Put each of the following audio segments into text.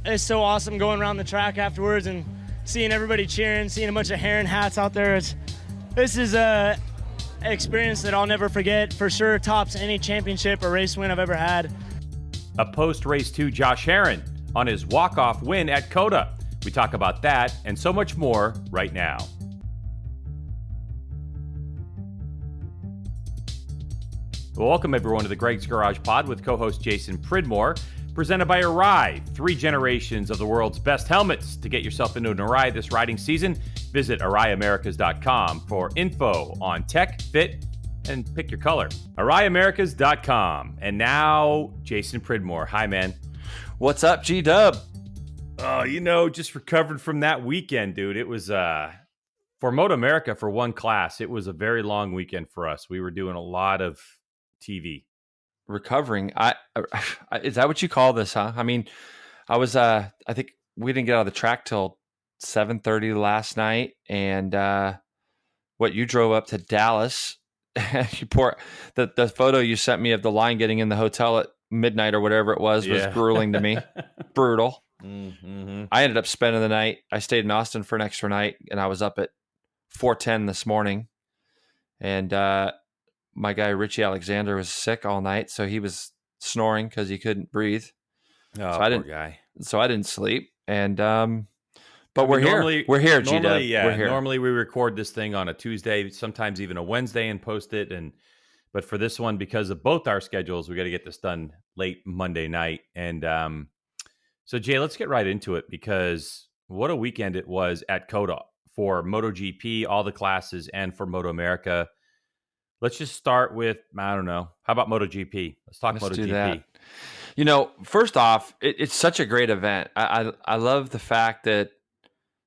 it's so awesome going around the track afterwards and seeing everybody cheering, seeing a bunch of Heron hats out there. This is a experience that I'll never forget. For sure, tops any championship or race win I've ever had. A post-race 2 Josh Heron on his walk-off win at COTA. We talk about that and so much more right now. Well, welcome everyone to the Greg's Garage Pod with co-host Jason Pridmore, presented by Arai, 3 generations of the world's best helmets. To get yourself into an Arai this riding season, visit AraiAmericas.com for info on tech, fit, and pick your color. AraiAmericas.com. And now, Jason Pridmore. Hi, man. What's up, G-Dub? Oh, just recovered from that weekend, dude. It was, for MotoAmerica, for one class, it was a very long weekend for us. We were doing a lot of TV. Recovering. Is that what you call this, huh? I mean, I think we didn't get out of the track till 7:30 last night. And you drove up to Dallas. The photo you sent me of the line getting in the hotel at midnight or whatever it was grueling to me. Brutal. Mm-hmm. I ended up spending the night. I stayed in Austin for an extra night, and I was up at 4:10 this morning. And my guy Richie Alexander was sick all night, so he was snoring because he couldn't breathe. Oh, poor guy. So I didn't sleep. And but we're here. We're here, G-Dub. Yeah, we're here. Normally we record this thing on a Tuesday, sometimes even a Wednesday, and post it. But for this one, because of both our schedules, we got to get this done late Monday night. And so, Jay, let's get right into it, because what a weekend it was at COTA for MotoGP, all the classes, and for MotoAmerica. Let's just start with, I don't know, how about MotoGP? Let's talk MotoGP. Do that. First off, it's such a great event. I love the fact that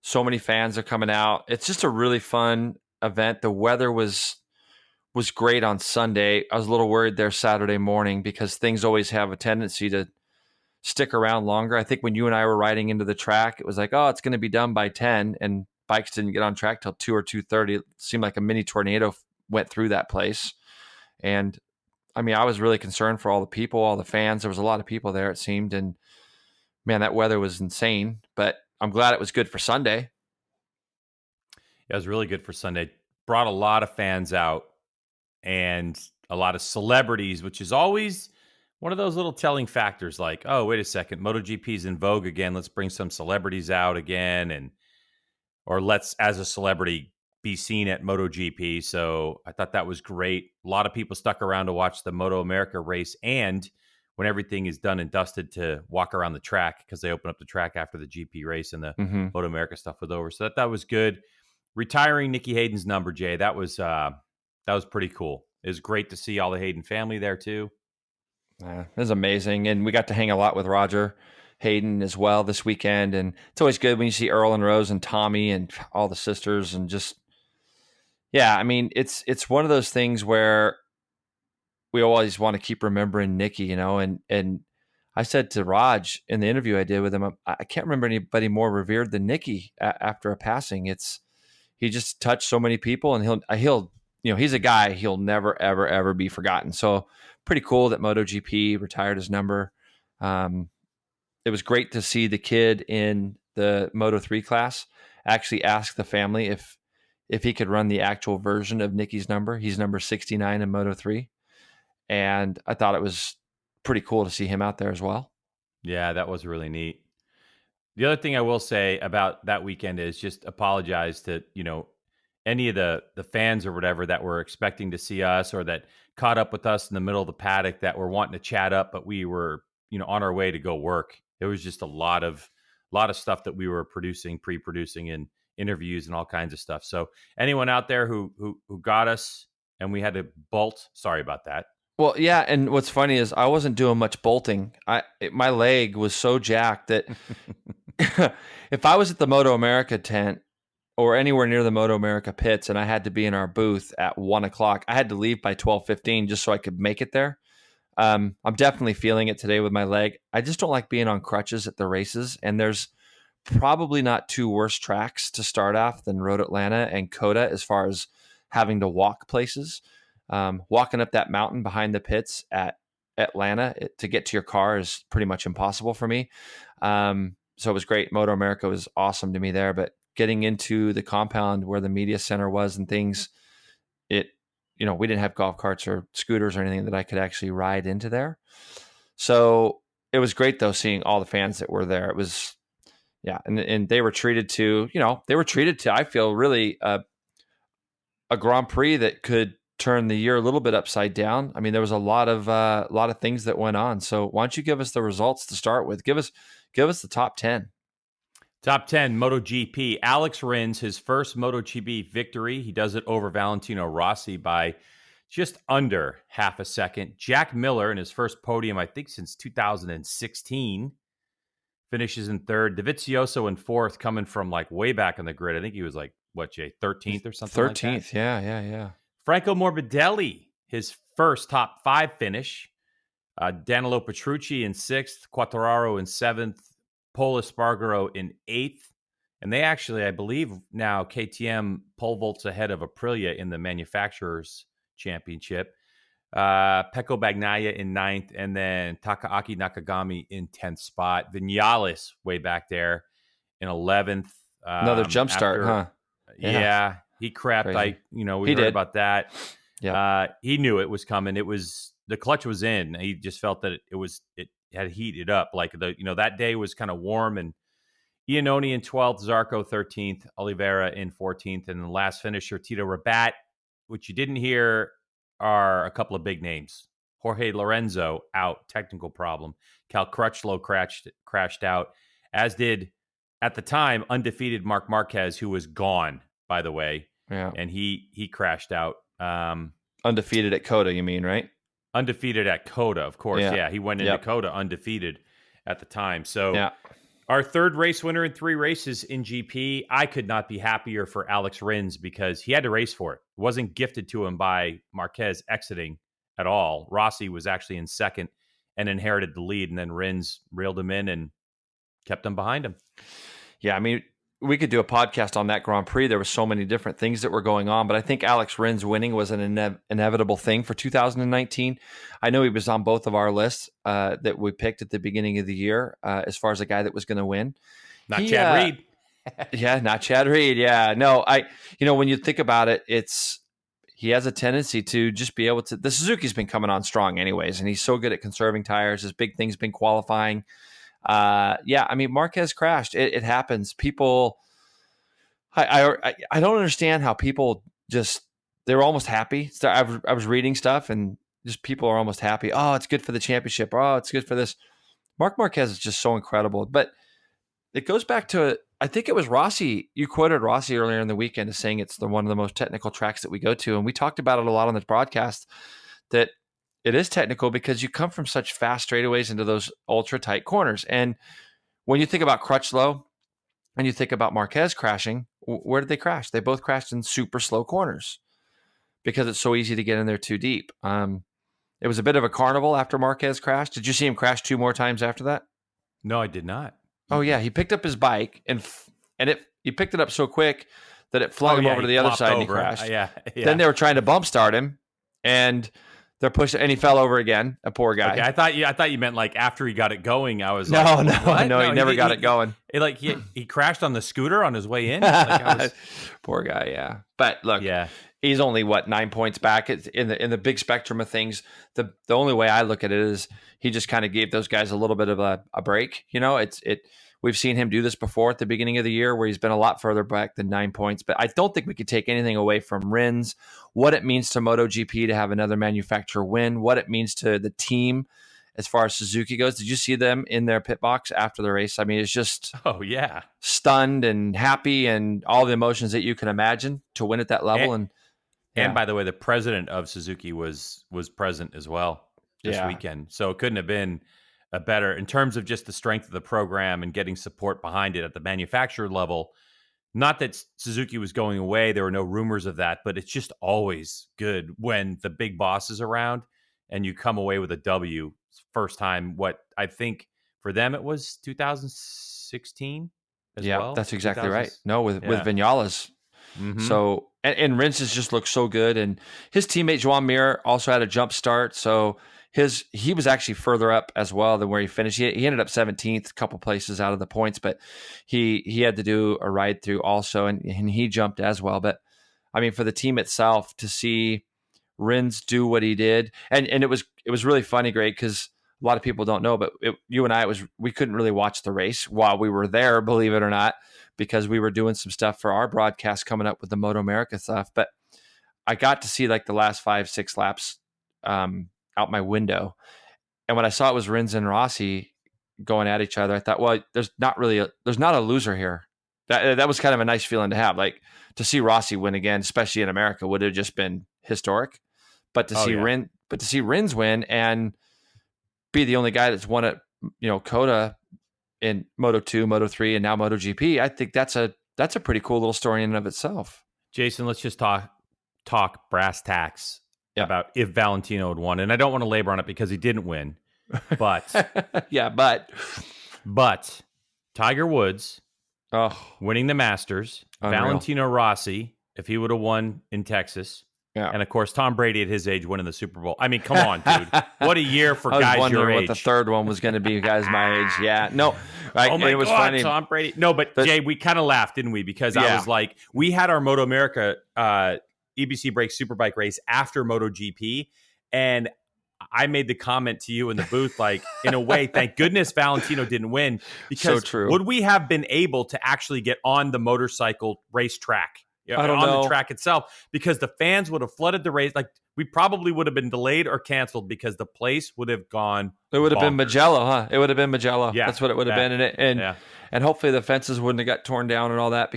so many fans are coming out. It's just a really fun event. The weather was great on Sunday. I was a little worried there Saturday morning because things always have a tendency to stick around longer. I think when you and I were riding into the track, it was like, oh, it's going to be done by 10, and bikes didn't get on track till 2 or 2:30. It seemed like a mini tornado went through that place. And I mean, I was really concerned for all the people, all the fans. There was a lot of people there, it seemed. And man, that weather was insane, but I'm glad it was good for Sunday. Yeah, it was really good for Sunday. Brought a lot of fans out and a lot of celebrities, which is always one of those little telling factors, like, oh, wait a second, MotoGP's in vogue again. Let's bring some celebrities out again. Or let's, as a celebrity, be seen at MotoGP. So I thought that was great. A lot of people stuck around to watch the MotoAmerica race, and when everything is done and dusted, to walk around the track, because they open up the track after the GP race and the MotoAmerica stuff was over. So that was good. Retiring Nicky Hayden's number, Jay, that was pretty cool. It was great to see all the Hayden family there too. It was amazing, and we got to hang a lot with Roger Hayden as well this weekend. And it's always good when you see Earl and Rose and Tommy and all the sisters, and just, yeah, I mean, it's one of those things where we always want to keep remembering Nicky, and I said to Raj in the interview I did with him, I can't remember anybody more revered than Nicky after a passing. He just touched so many people, and he'll he's a guy, he'll never, ever, ever be forgotten. So pretty cool that MotoGP retired his number. It was great to see the kid in the Moto3 class actually ask the family if he could run the actual version of Nicky's number. He's number 69 in Moto3. And I thought it was pretty cool to see him out there as well. Yeah, that was really neat. The other thing I will say about that weekend is just apologize to, any of the fans or whatever that were expecting to see us, or that caught up with us in the middle of the paddock, that were wanting to chat up, but we were, on our way to go work. It was just a lot of stuff that we were pre-producing, and interviews and all kinds of stuff. So anyone out there who got us and we had to bolt, sorry about that. Well, yeah, and what's funny is I wasn't doing much bolting. My leg was so jacked that if I was at the MotoAmerica tent or anywhere near the MotoAmerica pits and I had to be in our booth at 1:00, I had to leave by 12:15 just so I could make it there. I'm definitely feeling it today with my leg. I just don't like being on crutches at the races, and there's probably not 2 worse tracks to start off than Road Atlanta and COTA as far as having to walk places. Walking up that mountain behind the pits at Atlanta to get to your car is pretty much impossible for me. So it was great. MotoAmerica was awesome to me there, but getting into the compound where the media center was and things, we didn't have golf carts or scooters or anything that I could actually ride into there. So it was great though, seeing all the fans that were there. It was, and they were treated to, I feel really a Grand Prix that could turn the year a little bit upside down. I mean, there was a lot of things that went on. So why don't you give us the results to start with? Give us the top 10. Top 10, MotoGP. Alex Rins, his first MotoGP victory. He does it over Valentino Rossi by just under half a second. Jack Miller in his first podium, I think since 2016, finishes in third. Dovizioso in fourth, coming from like way back on the grid. I think he was like, what, Jay, 13th or something 13th, like that? yeah. Franco Morbidelli, his first top 5 finish. Danilo Petrucci in 6th, Quartararo in 7th, Pol Espargaro in 8th. And they actually, I believe now, KTM pole vaults ahead of Aprilia in the Manufacturers' Championship. Pecco Bagnaia in 9th, and then Takaaki Nakagami in 10th spot. Vinales way back there in 11th. Another jump start, huh? Yeah, he crapped. Crazy. We heard about that. Yeah. He knew it was coming. The clutch was in. He just felt that it had heated up. Like that day was kind of warm, and Iannone in 12th, Zarco 13th, Oliveira in 14th, and the last finisher, Tito Rabat, which you didn't hear are a couple of big names. Jorge Lorenzo out, technical problem. Cal Crutchlow crashed out, as did, at the time, undefeated Marc Marquez, who was gone, by the way. Yeah. And he crashed out. Undefeated at Coda, you mean, right? Undefeated at Coda, of course. Yeah, he went into Coda undefeated at the time. So our third race winner in 3 races in GP, I could not be happier for Alex Rins because he had to race for it. It wasn't gifted to him by Marquez exiting at all. Rossi was actually in second and inherited the lead, and then Rins reeled him in and kept him behind him. Yeah, I mean, we could do a podcast on that Grand Prix. There were so many different things that were going on, but I think Alex Rins winning was an inevitable thing for 2019. I know he was on both of our lists that we picked at the beginning of the year as far as a guy that was going to win. Not Chad Reed. Yeah, not Chad Reed. Yeah, no, when you think about it, he has a tendency to just be able to. The Suzuki's been coming on strong, anyways, and he's so good at conserving tires. His big thing's been qualifying. I mean, Marquez crashed. It happens. People, I don't understand how people they were almost happy. So I was reading stuff and just people are almost happy. Oh, it's good for the championship. Oh, it's good for this. Marc Marquez is just so incredible. But it goes back to, I think it was Rossi. You quoted Rossi earlier in the weekend as saying it's one of the most technical tracks that we go to. And we talked about it a lot on this broadcast, that it is technical because you come from such fast straightaways into those ultra tight corners. And when you think about Crutchlow and you think about Marquez crashing, where did they crash? They both crashed in super slow corners because it's so easy to get in there too deep. It was a bit of a carnival after Marquez crashed. Did you see him crash 2 more times after that? No, I did not. Oh yeah, he picked up his bike and he picked it up so quick that it flung him over to the other side and he crashed. Yeah. Then they were trying to bump start him, and they're pushing, and he fell over again. A poor guy. Okay, I thought you meant like after he got it going. I was no, he never got it going. He crashed on the scooter on his way in. Poor guy. Yeah, but look, he's only 9 points back. It's in the big spectrum of things. The only way I look at it is he just kind of gave those guys a little bit of a break. We've seen him do this before at the beginning of the year where he's been a lot further back than 9 points. But I don't think we could take anything away from Rins, what it means to MotoGP to have another manufacturer win, what it means to the team as far as Suzuki goes. Did you see them in their pit box after the race? I mean, it's just stunned and happy and all the emotions that you can imagine to win at that level. And by the way, the president of Suzuki was present as well this weekend. So it couldn't have been a better, in terms of just the strength of the program and getting support behind it at the manufacturer level. Not that Suzuki was going away. There were no rumors of that, but it's just always good when the big boss is around and you come away with a W. First time, what I think for them, it was 2016 as well. Yeah, that's exactly right. No, with Vinales. Mm-hmm. So, and Rins has just looked so good. And his teammate, Joan Mir, also had a jump start. So he was actually further up as well than where he finished. He ended up 17th, a couple places out of the points, but he had to do a ride through also, and he jumped as well. But I mean, for the team itself to see Rins do what he did, and it was really funny, Greg, because a lot of people don't know, but you and I, we couldn't really watch the race while we were there, believe it or not, because we were doing some stuff for our broadcast coming up with the MotoAmerica stuff. But I got to see like the last 5-6 laps out my window, and when I saw it was Rins and Rossi going at each other, I thought, well, there's not a loser here. That was kind of a nice feeling to have, like to see Rossi win again, especially in America, would have just been historic. But to see Rins win and be the only guy that's won at COTA in Moto2, Moto3, and now MotoGP, I think that's a pretty cool little story in and of itself. Jason, let's just talk brass tacks about if Valentino had won, and I don't want to labor on it because he didn't win, but but Tiger Woods winning the Masters, unreal. Valentino Rossi, if he would have won in Texas. Yeah. And, of course, Tom Brady at his age winning the Super Bowl. I mean, come on, dude. What a year for guys your age. I was wondering what the third one was going to be, guys my age. Yeah. No. Oh, my God, funny. Tom Brady. No, but Jay, we kind of laughed, didn't we? Because I was like, we had our MotoAmerica EBC Brakes Superbike race after MotoGP, and I made the comment to you in the booth, like, in a way, thank goodness Valentino didn't win, because so true. Would we have been able to actually get on the motorcycle racetrack? I don't know. The track itself, because the fans would have flooded the race. Like, we probably would have been delayed or canceled because the place would have gone. It would have been Mugello, huh? It would have been Mugello. Yeah, that's what it would have been. And hopefully the fences wouldn't have got torn down and all that,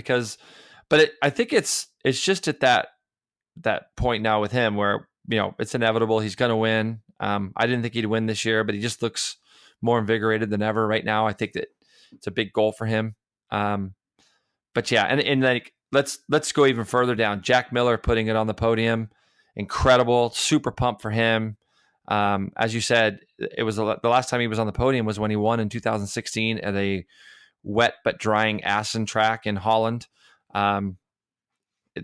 but I think it's just at that point now with him where, it's inevitable. He's going to win. I didn't think he'd win this year, but he just looks more invigorated than ever right now. I think that it's a big goal for him. But yeah, and like, let's go even further down. Jack Miller putting it on the podium, incredible, super pumped for him. As you said, it was the last time he was on the podium was when he won in 2016 at a wet but drying Assen track in Holland. To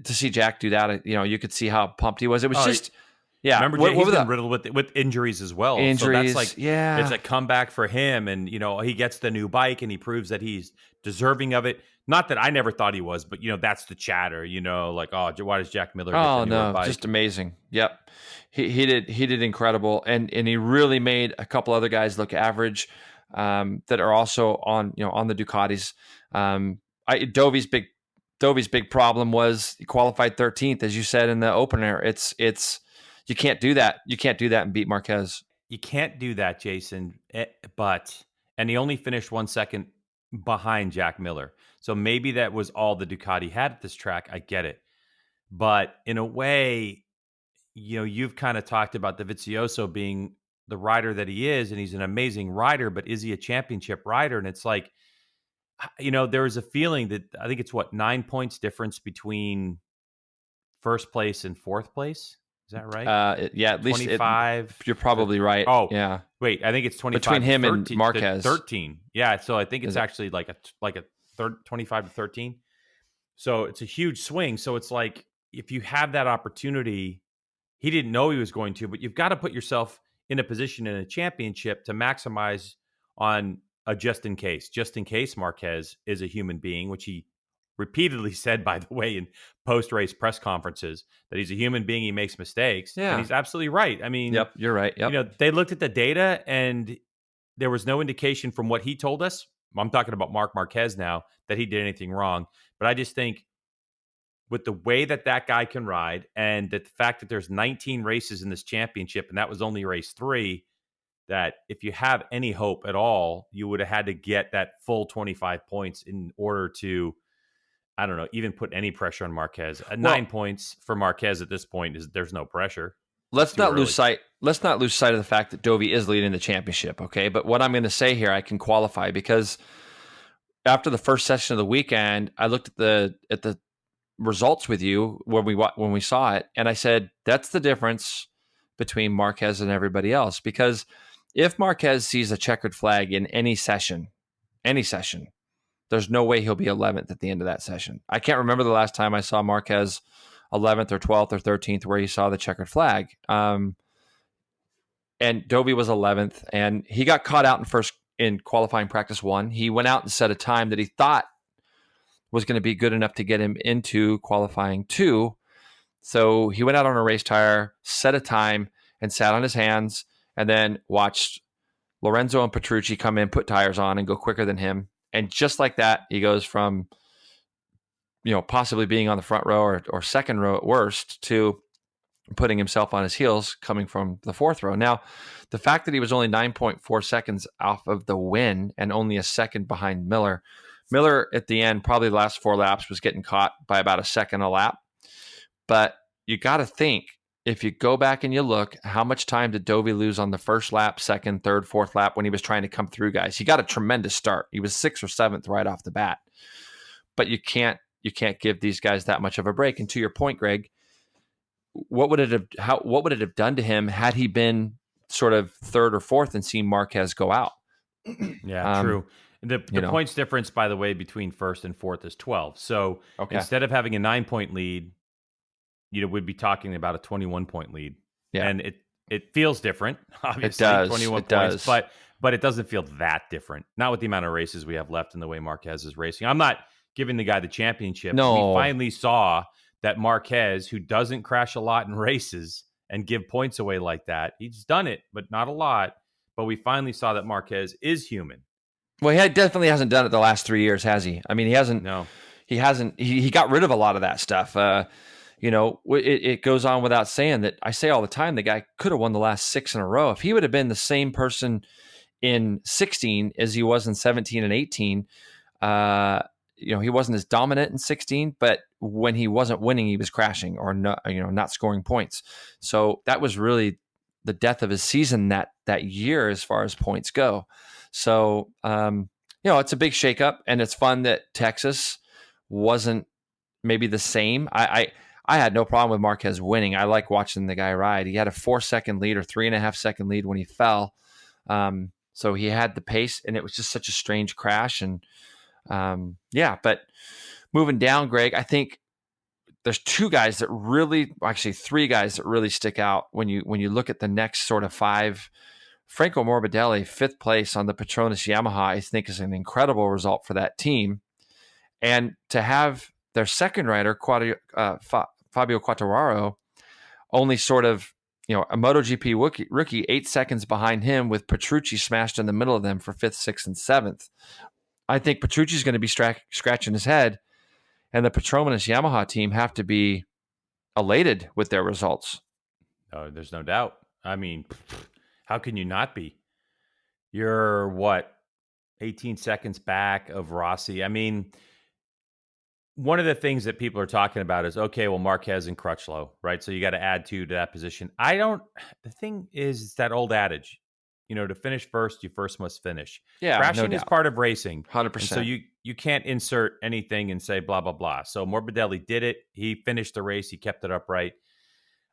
see Jack do that, you could see how pumped he was. It was yeah. Remember, Jay, he's been riddled with injuries as well. Injuries, so that's it's a comeback for him, and he gets the new bike and he proves that he's deserving of it. Not that I never thought he was, but that's the chatter. Like, oh, why does Jack Miller get the newer bike? Just amazing. Yep, he did incredible, and he really made a couple other guys look average that are also on the Ducatis. Dovi's big problem was he qualified 13th, as you said in the opener. It's you can't do that. You can't do that and beat Marquez. You can't do that, Jason. And he only finished 1 second behind Jack Miller. So maybe that was all the Ducati had at this track. I get it. But in a way, you've kind of talked about Dovizioso being the rider that he is, and he's an amazing rider, but is he a championship rider? And it's like, there is a feeling that I think it's 9 points difference between first place and fourth place. Is that right? Yeah, at least 25. You're probably right. Oh, yeah. Wait, I think it's 25 between him 13, and Marquez. 13. Yeah, so I think it's actually like a third 25 to 13. So it's a huge swing. So it's like, if you have that opportunity, he didn't know he was going to, but you've got to put yourself in a position in a championship to maximize on a just in case Marquez is a human being, which he repeatedly said, by the way, in post-race press conferences, that he's a human being, he makes mistakes. Yeah. And he's absolutely right. I mean, yep, you're right. Yep. They looked at the data and there was no indication from what he told us. I'm talking about Marc Marquez now, that he did anything wrong. But I just think with the way that guy can ride, and that the fact that there's 19 races in this championship, and that was only race 3, that if you have any hope at all, you would have had to get that full 25 points in order to, I don't know, even put any pressure on Marquez. 9 points for Marquez at this point there's no pressure. Let's not lose sight of the fact that Dovi is leading the championship, okay? But what I'm going to say here, I can qualify, because after the first session of the weekend, I looked at the results with you when we saw it, and I said, that's the difference between Marquez and everybody else. Because if Marquez sees a checkered flag in any session, there's no way he'll be 11th at the end of that session. I can't remember the last time I saw Marquez 11th or 12th or 13th where he saw the checkered flag. And and Dovey was 11th, and he got caught out in qualifying practice 1. He went out and set a time that he thought was going to be good enough to get him into qualifying 2. So he went out on a race tire, set a time, and sat on his hands, and then watched Lorenzo and Petrucci come in, put tires on, and go quicker than him. And just like that, he goes from, possibly being on the front row or second row at worst to putting himself on his heels coming from the 4th row. Now, the fact that he was only 9.4 seconds off of the win and only a second behind Miller at the end, probably the last 4 laps, was getting caught by about a second a lap. But you got to think, if you go back and you look, how much time did Dovey lose on the first lap, second, third, 4th lap when he was trying to come through guys? He got a tremendous start. He was 6th or 7th right off the bat. But you can't give these guys that much of a break. And to your point, Greg, what would it have done to him had he been sort of 3rd or 4th and seen Marquez go out? Yeah, true. The points difference, by the way, between 1st and 4th is 12. So instead of having a 9-point lead, we'd be talking about a 21-point lead. Yeah. And it feels different, obviously. It does. 21 it points, does. But it doesn't feel that different. Not with the amount of races we have left and the way Marquez is racing. I'm not giving the guy the championship. No. We finally saw that Marquez, who doesn't crash a lot in races and give points away like that, he's done it, but not a lot. But we finally saw that Marquez is human. Well, he definitely hasn't done it the last 3 years, has he? I mean, he hasn't. No. He hasn't. He got rid of a lot of that stuff. It goes on without saying that I say all the time, the guy could have won the last 6 in a row. If he would have been the same person in 16 as he was in 17 and 18, he wasn't as dominant in 16, but when he wasn't winning, he was crashing or not scoring points. So that was really the death of his season that year as far as points go. So, it's a big shakeup, and it's fun that Texas wasn't maybe the same. I had no problem with Marquez winning. I like watching the guy ride. He had a 4-second lead or 3.5-second lead when he fell. So he had the pace, and it was just such a strange crash. And but moving down, Greg, I think there's 3 guys that really stick out when you look at the next sort of 5. Franco Morbidelli, 5th place on the Petronas Yamaha, I think is an incredible result for that team. And to have their second rider, Fabio Quartararo, only sort of, a MotoGP rookie 8 seconds behind him, with Petrucci smashed in the middle of them for 5th, 6th, and 7th. I think Petrucci's going to be scratching his head, and the Petronas Yamaha team have to be elated with their results. Oh, there's no doubt. I mean, how can you not be? You're 18 seconds back of Rossi. I mean, one of the things that people are talking about is, okay, well, Marquez and Crutchlow, right? So you got to add 2 to that position. The thing is that old adage, to finish first, you first must finish. Yeah, crashing no is doubt. part of racing. 100%. And so you can't insert anything and say blah, blah, blah. So Morbidelli did it. He finished the race. He kept it upright.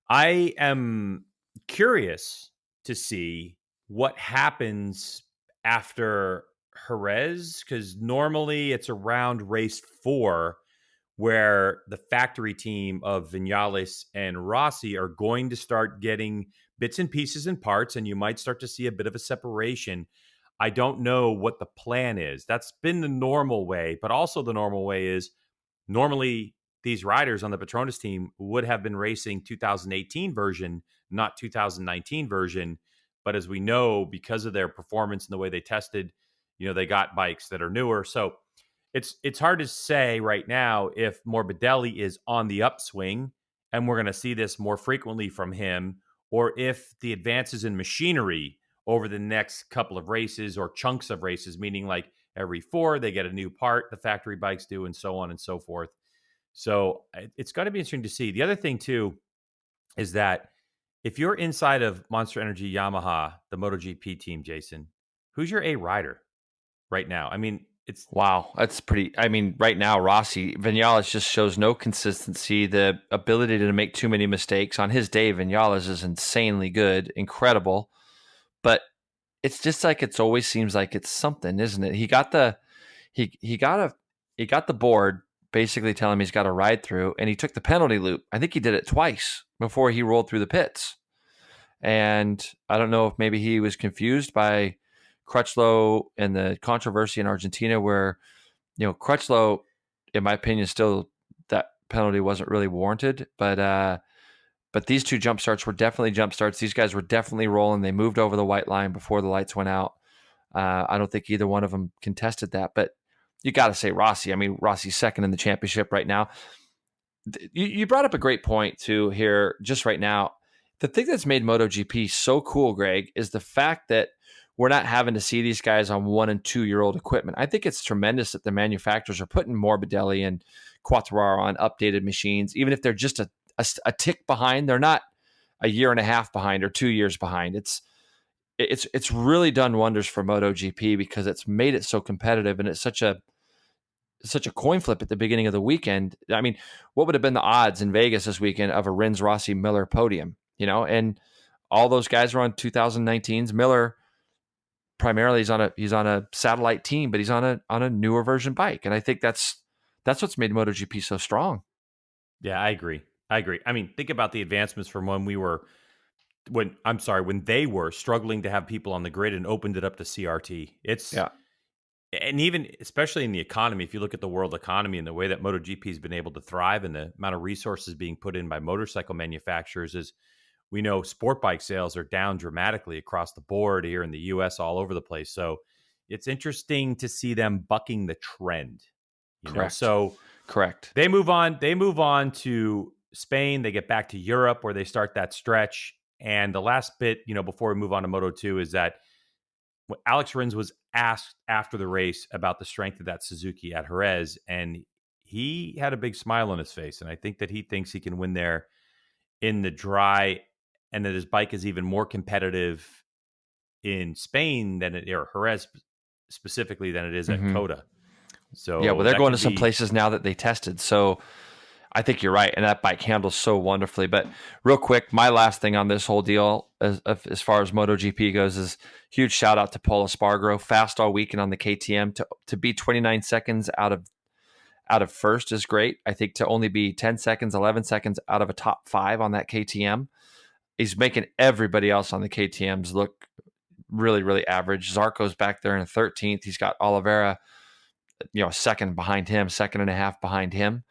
I am curious to see what happens after Jerez, because normally it's around race 4 where the factory team of Vinales and Rossi are going to start getting bits and pieces and parts, and you might start to see a bit of a separation. I don't know what the plan is. That's been the normal way, but also the normal way is normally these riders on the Petronas team would have been racing 2018 version, not 2019 version. But as we know, because of their performance and the way they tested, they got bikes that are newer. So it's hard to say right now if Morbidelli is on the upswing and we're going to see this more frequently from him, or if the advances in machinery over the next couple of races or chunks of races, meaning like every 4, they get a new part, the factory bikes do, and so on and so forth. So it's going to be interesting to see. The other thing, too, is that if you're inside of Monster Energy Yamaha, the MotoGP team, Jason, who's your A rider right now? I mean, wow, that's pretty. I mean, right now, Rossi, Vinales just shows no consistency, the ability to make too many mistakes. On his day, Vinales is insanely good, incredible, but it's just like it always seems like it's something, isn't it? He got the board basically telling him he's got to ride through, and he took the penalty loop. I think he did it twice before he rolled through the pits. And I don't know if maybe he was confused by Crutchlow and the controversy in Argentina where, Crutchlow, in my opinion, still that penalty wasn't really warranted. But these two jump starts were definitely jump starts. These guys were definitely rolling. They moved over the white line before the lights went out. I don't think either one of them contested that. But you got to say Rossi. I mean, Rossi's second in the championship right now. You brought up a great point too here just right now. The thing that's made MotoGP so cool, Greg, is the fact that we're not having to see these guys on 1 and 2 year old equipment. I think it's tremendous that the manufacturers are putting Morbidelli and Quartararo on updated machines, even if they're just a tick behind. They're not a year and a half behind or 2 years behind. It's really done wonders for MotoGP because it's made it so competitive, and it's such a coin flip at the beginning of the weekend. I mean, what would have been the odds in Vegas this weekend of a Rins, Rossi, Miller podium? And all those guys were on 2019's. Miller primarily he's on a satellite team, but he's on a newer version bike, and I think that's what's made MotoGP so strong. Yeah, I agree. I mean, think about the advancements from when they were struggling to have people on the grid and opened it up to CRT. And even, especially in the economy, if you look at the world economy and the way that MotoGP has been able to thrive and the amount of resources being put in by motorcycle manufacturers, is we know sport bike sales are down dramatically across the board here in the U.S., all over the place. So it's interesting to see them bucking the trend. Correct. So correct. They move on to Spain. They get back to Europe where they start that stretch. And the last bit, before we move on to Moto2, is that Alex Rins was asked after the race about the strength of that Suzuki at Jerez, and he had a big smile on his face. And I think that he thinks he can win there in the dry, and that his bike is even more competitive in Spain or Jerez specifically than it is at COTA. So yeah, well, they're going to some places now that they tested. So I think you're right, and that bike handles so wonderfully. But real quick, my last thing on this whole deal, as far as MotoGP goes, is huge shout out to Paul Espargaro, fast all weekend on the KTM. To be 29 seconds out of first is great. I think to only be 10 seconds, 11 seconds out of a top 5 on that KTM, he's making everybody else on the KTMs look really, really average. Zarco's back there in 13th. He's got Oliveira, second behind him, second and a half behind him.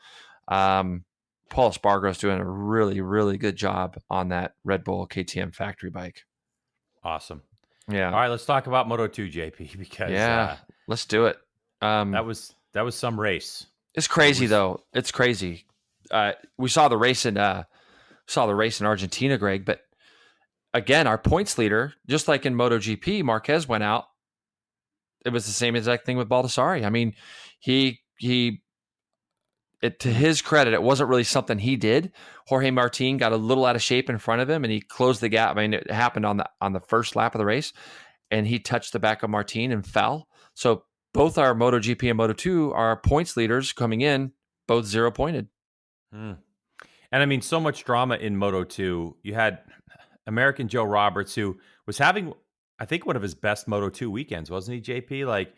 Paul Espargaro's doing a really, really good job on that Red Bull KTM factory bike. Awesome. Yeah. All right, let's talk about Moto2, JP, because let's do it. That was some race. It's crazy though. It's crazy. We saw the race in Argentina, Greg, but again, our points leader, just like in MotoGP, Marquez went out. It was the same exact thing with Baldassarri. I mean, to his credit, it wasn't really something he did. Jorge Martin got a little out of shape in front of him, and he closed the gap. I mean, it happened on the first lap of the race, and he touched the back of Martin and fell. So both our MotoGP and Moto2, our points leaders coming in, both 0 pointed. And I mean, so much drama in Moto2. You had American Joe Roberts, who was having, I think, one of his best Moto2 weekends, wasn't he, JP? Like,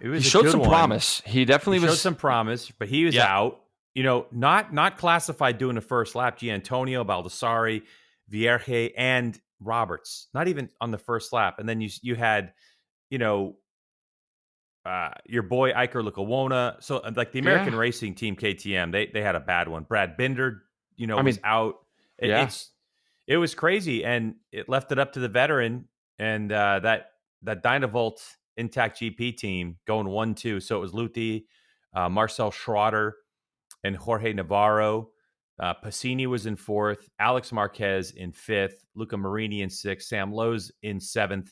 he showed some promise. He definitely showed some promise, but he was out. Not classified doing the first lap. Gianantonio, Baldassarri, Vierge, and Roberts, not even on the first lap. And then you had, your boy Iker Lecuona. So like the American racing team KTM, they had a bad one. Brad Binder, was out. It was crazy, and it left it up to the veteran and that Dynavolt Intact GP team going 1-2. So it was Luthi, Marcel Schroeder, and Jorge Navarro. Passini was in 4th, Alex Marquez in 5th, Luca Marini in 6th, Sam Lowe's in 7th.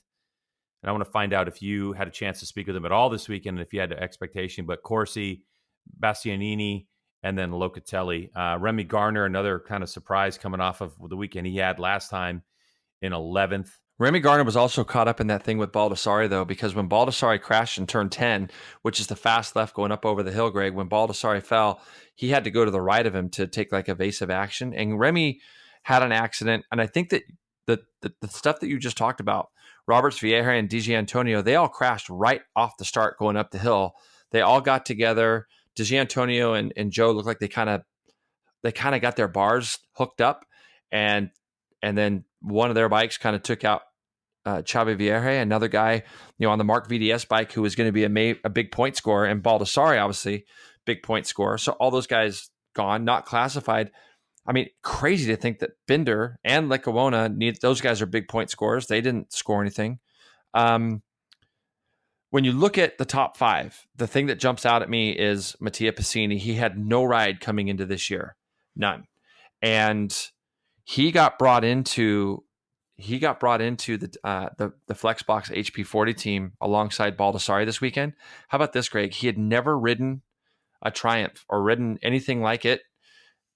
And I want to find out if you had a chance to speak with him at all this weekend, and if you had an expectation. But Corsi, Bastianini, and then Locatelli. Remy Garner, another kind of surprise coming off of the weekend he had last time, in 11th. Remy Garner was also caught up in that thing with Baldassarri, though, because when Baldassarri crashed in turn 10, which is the fast left going up over the hill, Greg, when Baldassarri fell, he had to go to the right of him to take like evasive action. And Remy had an accident. And I think that the stuff that you just talked about, Roberts, Vieira, and Di Gianantonio, they all crashed right off the start going up the hill. They all got together. Di Gianantonio and Joe looked like they kind of got their bars hooked up. And then one of their bikes kind of took out Xavi Vierge, another guy, on the Mark VDS bike who was going to be a big point scorer, and Baldassarri, obviously, big point scorer. So all those guys gone, not classified. I mean, crazy to think that Binder and Lecuona those guys are big point scorers. They didn't score anything. When you look at the top 5, the thing that jumps out at me is Mattia Pacini. He had no ride coming into this year, none, and he got brought into the Flexbox HP40 team alongside Baldassarri this weekend. How about this, Greg? He had never ridden a Triumph or ridden anything like it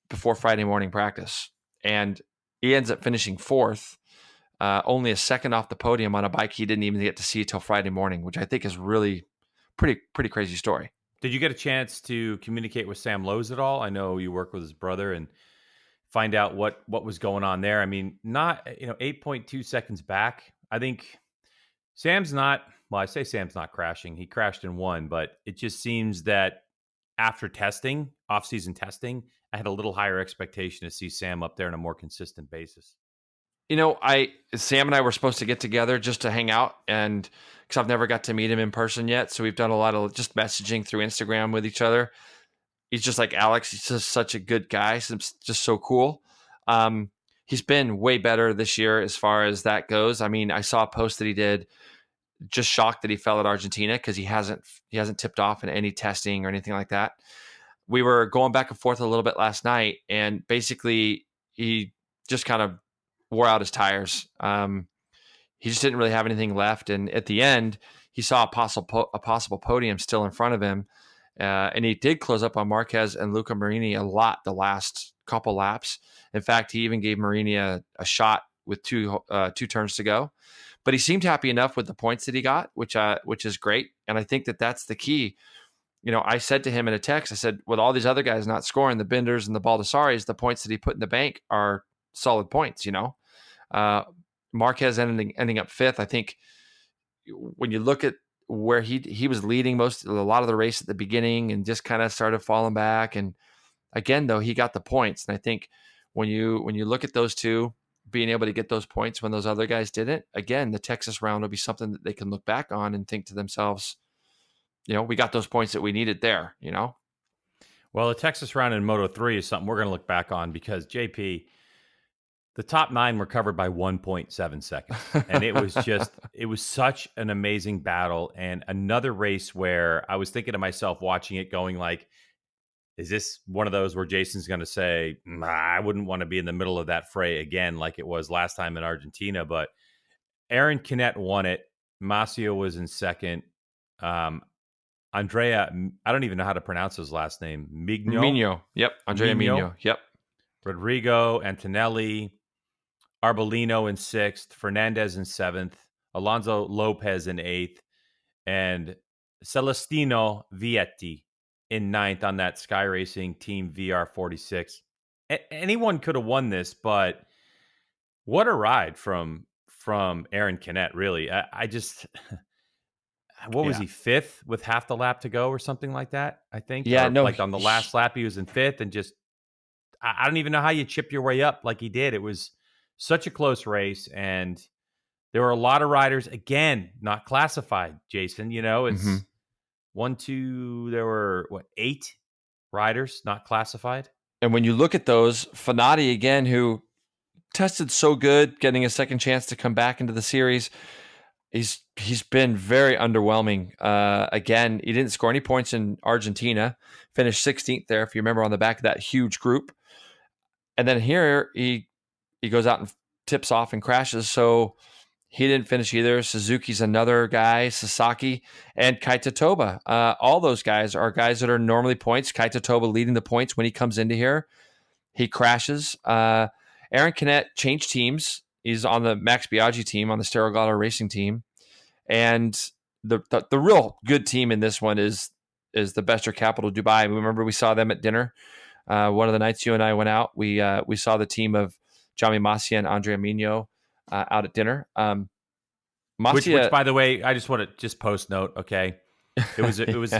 before Friday morning practice, and he ends up finishing 4th. Only a second off the podium on a bike he didn't even get to see till Friday morning, which I think is really pretty crazy story. Did you get a chance to communicate with Sam Lowe's at all? I know you work with his brother and find out what was going on there. I mean, not 8.2 seconds back. I think Sam's not. Well, I say Sam's not crashing. He crashed in 1, but it just seems that after testing, off-season testing, I had a little higher expectation to see Sam up there on a more consistent basis. Sam and I were supposed to get together just to hang out, and because I've never got to meet him in person yet, so we've done a lot of just messaging through Instagram with each other. He's just like Alex. He's just such a good guy. Just so cool. He's been way better this year as far as that goes. I mean, I saw a post that he did. Just shocked that he fell at Argentina because he hasn't tipped off in any testing or anything like that. We were going back and forth a little bit last night, and basically he just kind of wore out his tires. He just didn't really have anything left. And at the end, he saw a possible podium still in front of him. And he did close up on Marquez and Luca Marini a lot the last couple laps. In fact, he even gave Marini a shot with two turns to go. But he seemed happy enough with the points that he got, which is great. And I think that that's the key. I said to him in a text, I said, with all these other guys not scoring, the Binders and the Baldassaris, the points that he put in the bank are solid points, Marquez ending up 5th. I think when you look at where he was leading a lot of the race at the beginning and just kind of started falling back. And again, though, he got the points. And I think when you look at those two being able to get those points when those other guys didn't, again, the Texas round will be something that they can look back on and think to themselves, we got those points that we needed there, Well, the Texas round in Moto3 is something we're going to look back on because JP, the top 9 were covered by 1.7 seconds. And it was such an amazing battle. And another race where I was thinking to myself, watching it going like, is this one of those where Jason's going to say, I wouldn't want to be in the middle of that fray again, like it was last time in Argentina. But Aaron Canet won it. Masio was in second. Andrea, I don't even know how to pronounce his last name. Migno. Yep. Andrea Migno. Yep. Rodrigo Antonelli. Arbolino in 6th, Fernandez in 7th, Alonso Lopez in 8th, and Celestino Vietti in 9th on that Sky Racing Team VR46. Anyone could have won this, but what a ride from Aaron Canet, really. I just, what was he, 5th with half the lap to go or something like that, I think? Yeah, no. Like on the last lap, he was in 5th and just, I don't even know how you chip your way up like he did. It was such a close race, and there were a lot of riders, again, not classified, Jason. It's 1, 2, there were, 8 riders not classified? And when you look at those, Fanati, again, who tested so good, getting a second chance to come back into the series, he's been very underwhelming. Again, he didn't score any points in Argentina, finished 16th there, if you remember, on the back of that huge group. And then here, he goes out and tips off and crashes. So he didn't finish either. Suzuki's another guy, Sasaki, and Kaita Toba. All those guys are guys that are normally points. Kaita Toba leading the points when he comes into here. He crashes. Aaron Canet changed teams. He's on the Max Biaggi team, on the Sterigalo Racing team. And the real good team in this one is the Bester Capital Dubai. Remember, we saw them at dinner. One of the nights you and I went out, we saw the team of Jami Masia and Andrea Migno out at dinner. Which, by the way, I just want to post note. Okay, it was it was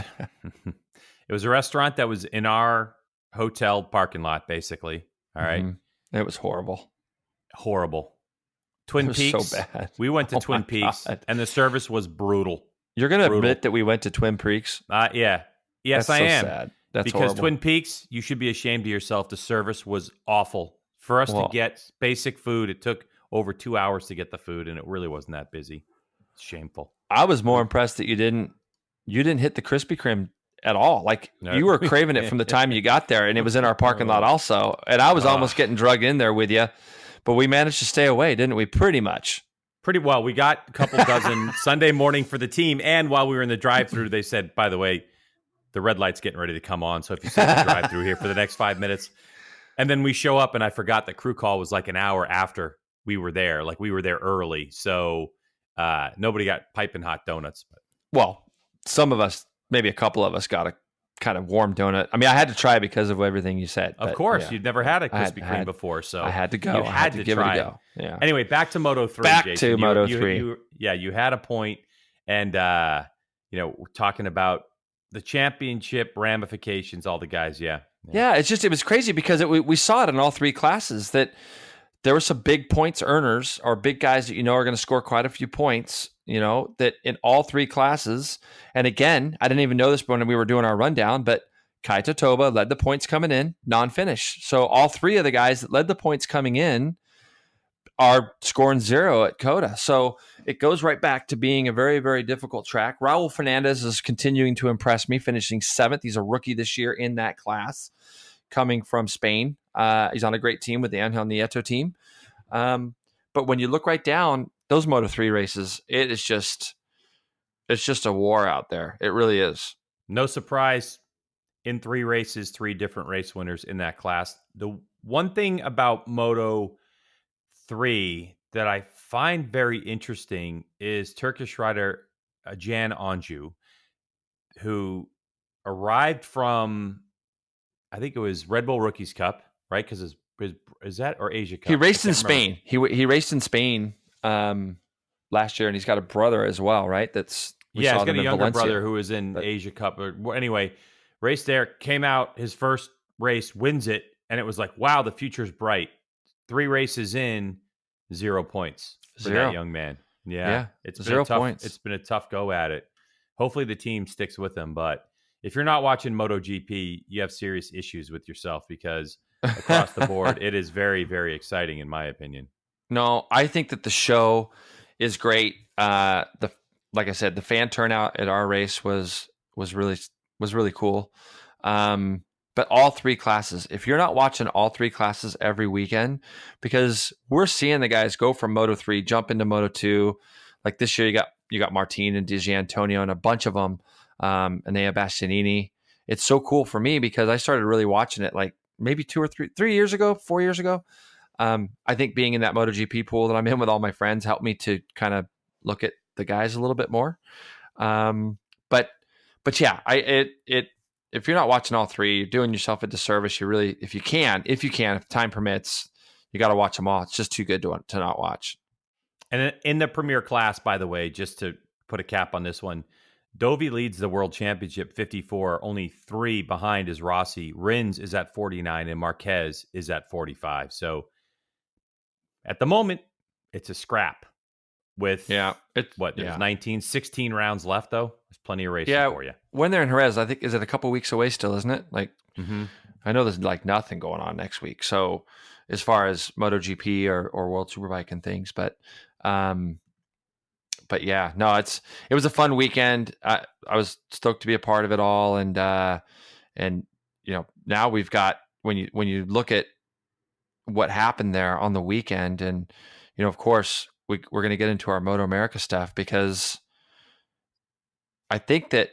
a restaurant that was in our hotel parking lot, basically. All right, It was horrible. Twin was Peaks. so bad. We went to Oh Twin my Peaks, God. and the service was brutal. You're going to Brutal. admit that we went to Twin Peaks? Yeah. Yes, That's I so am. sad. That's because horrible. Twin Peaks, you should be ashamed of yourself. The service was awful. For us to get basic food, it took over 2 hours to get the food, and it really wasn't that busy. It's shameful. I was more impressed that you didn't hit the Krispy Kreme at all. Like you were craving it from the time you got there, and it was in our parking lot also. And I was almost getting drugged in there with you, but we managed to stay away, didn't we? Pretty much. Pretty well. We got a couple dozen Sunday morning for the team, and while we were in the drive-thru, they said, by the way, the red light's getting ready to come on, so if you sit in the drive-thru here for the next 5 minutes. And then we show up, and I forgot that crew call was like an hour after we were there. Like we were there early, so nobody got piping hot donuts. Well, some of us, maybe a couple of us, got a kind of warm donut. I mean, I had to try because of everything you said. Of course, you'd never had a Krispy Kreme before, so I had to go. You had to give try it a go. Yeah. Anyway, back to Moto3. Back Jason. to Moto3. You had a point, and we're talking about the championship ramifications. All the guys, yeah. It was crazy because we saw it in all three classes that there were some big points earners or big guys that are going to score quite a few points. That in all three classes. And again, I didn't even know this when we were doing our rundown, but Kaito Toba led the points coming in, non-finish. So all three of the guys that led the points coming in are scoring 0 at Coda. So it goes right back to being a very, very difficult track. Raul Fernandez is continuing to impress me, finishing 7th. He's a rookie this year in that class, coming from Spain. He's on a great team with the Angel Nieto team. But when you look right down, those Moto3 races, it's just a war out there. It really is. No surprise, in 3 races, 3 different race winners in that class. The one thing about Moto3 that I find very interesting is Turkish rider Can Anju, who arrived from, I think it was Red Bull Rookies Cup, right? Because is that or Asia Cup? He raced in Spain. He raced in Spain last year, and he's got a brother as well, right? He's got a younger Valencia. brother who was in Asia Cup. Anyway, raced there, came out his first race, wins it, and it was like, wow, the future's bright. 3 races in, 0 points for that young man. Yeah, it's been 0 points. It's been a tough go at it. Hopefully the team sticks with him, but if you're not watching MotoGP, you have serious issues with yourself because across the board, it is very, very exciting in my opinion. No, I think that the show is great. Like I said, the fan turnout at our race was really cool. But all 3 classes, if you're not watching all 3 classes every weekend, because we're seeing the guys go from Moto3, jump into Moto2. Like this year, you got Martin and Di Giannantonio and a bunch of them, Enea Bastianini. It's so cool for me because I started really watching it like maybe 2 or 3 years ago, 4 years ago. I think being in that MotoGP pool that I'm in with all my friends helped me to kind of look at the guys a little bit more. But yeah, if you're not watching all 3, you're doing yourself a disservice. You really, if time permits, you got to watch them all. It's just too good to not watch. And in the premier class, by the way, just to put a cap on this one, Dovi leads the World Championship 54, only 3 behind is Rossi. Rins is at 49 and Marquez is at 45. So at the moment, it's a scrap with there's 16 rounds left though. There's plenty of racing for you. When they're in Jerez, I think, is it a couple weeks away still, isn't it? Like, I know there's like nothing going on next week. So as far as MotoGP or World Superbike and things, but yeah, no, it was a fun weekend. I was stoked to be a part of it all. And now we've got, when you look at what happened there on the weekend, and, of course we're going to get into our MotoAmerica stuff, because I think that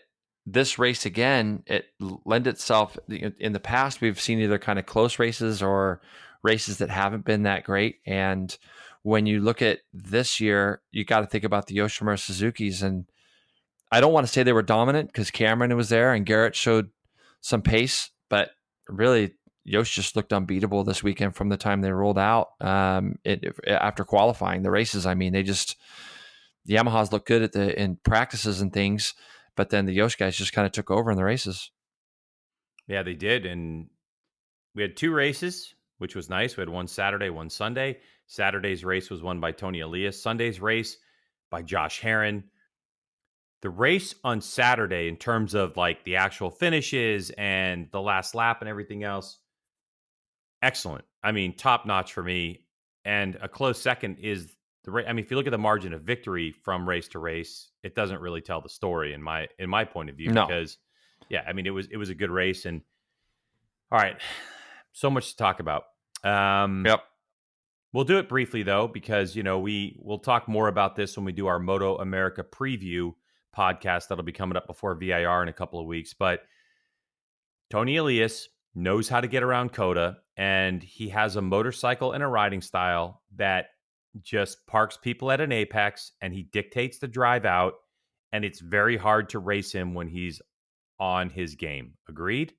this race, again, it lend itself, in the past, we've seen either kind of close races or races that haven't been that great. And when you look at this year, you got to think about the Yoshimura Suzukis. And I don't want to say they were dominant because Cameron was there and Garrett showed some pace, but really Yosh just looked unbeatable this weekend from the time they rolled out after qualifying the races. I mean, the Yamahas look good in practices and things, but then the Yosh guys just kind of took over in the races. Yeah, they did. And we had 2 races which was nice. We had one Saturday, one Sunday. Saturday's race was won by Tony Elias. Sunday's race by Josh Herrin. The race on Saturday, in terms of like the actual finishes and the last lap and everything else, excellent. I mean, top notch for me. And a close second is the race. I mean, if you look at the margin of victory from race to race, it doesn't really tell the story in my point of view. No. Because, yeah, I mean, it was a good race. And all right, so much to talk about. Yep. We'll do it briefly though, because we'll talk more about this when we do our MotoAmerica preview podcast that'll be coming up before VIR in a couple of weeks. But Tony Elias knows how to get around COTA, and he has a motorcycle and a riding style that just parks people at an apex, and he dictates the drive out, and it's very hard to race him when he's on his game. Agreed?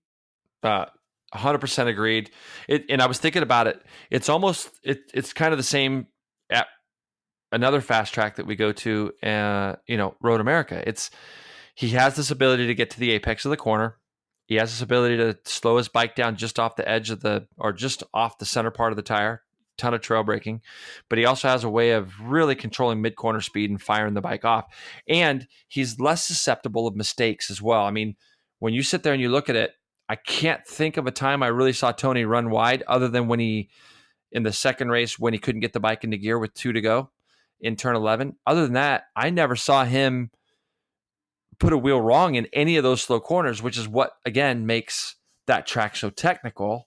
100% agreed. And I was thinking about it. It's almost, it's kind of the same at another fast track that we go to, Road America. He has this ability to get to the apex of the corner. He has this ability to slow his bike down just off the edge or just off the center part of the tire. Ton of trail braking, but he also has a way of really controlling mid-corner speed and firing the bike off. And he's less susceptible of mistakes as well. I mean, when you sit there and you look at it, I can't think of a time I really saw Tony run wide other than in the second race, when he couldn't get the bike into gear with 2 to go in turn 11. Other than that, I never saw him put a wheel wrong in any of those slow corners, which is what, again, makes that track so technical.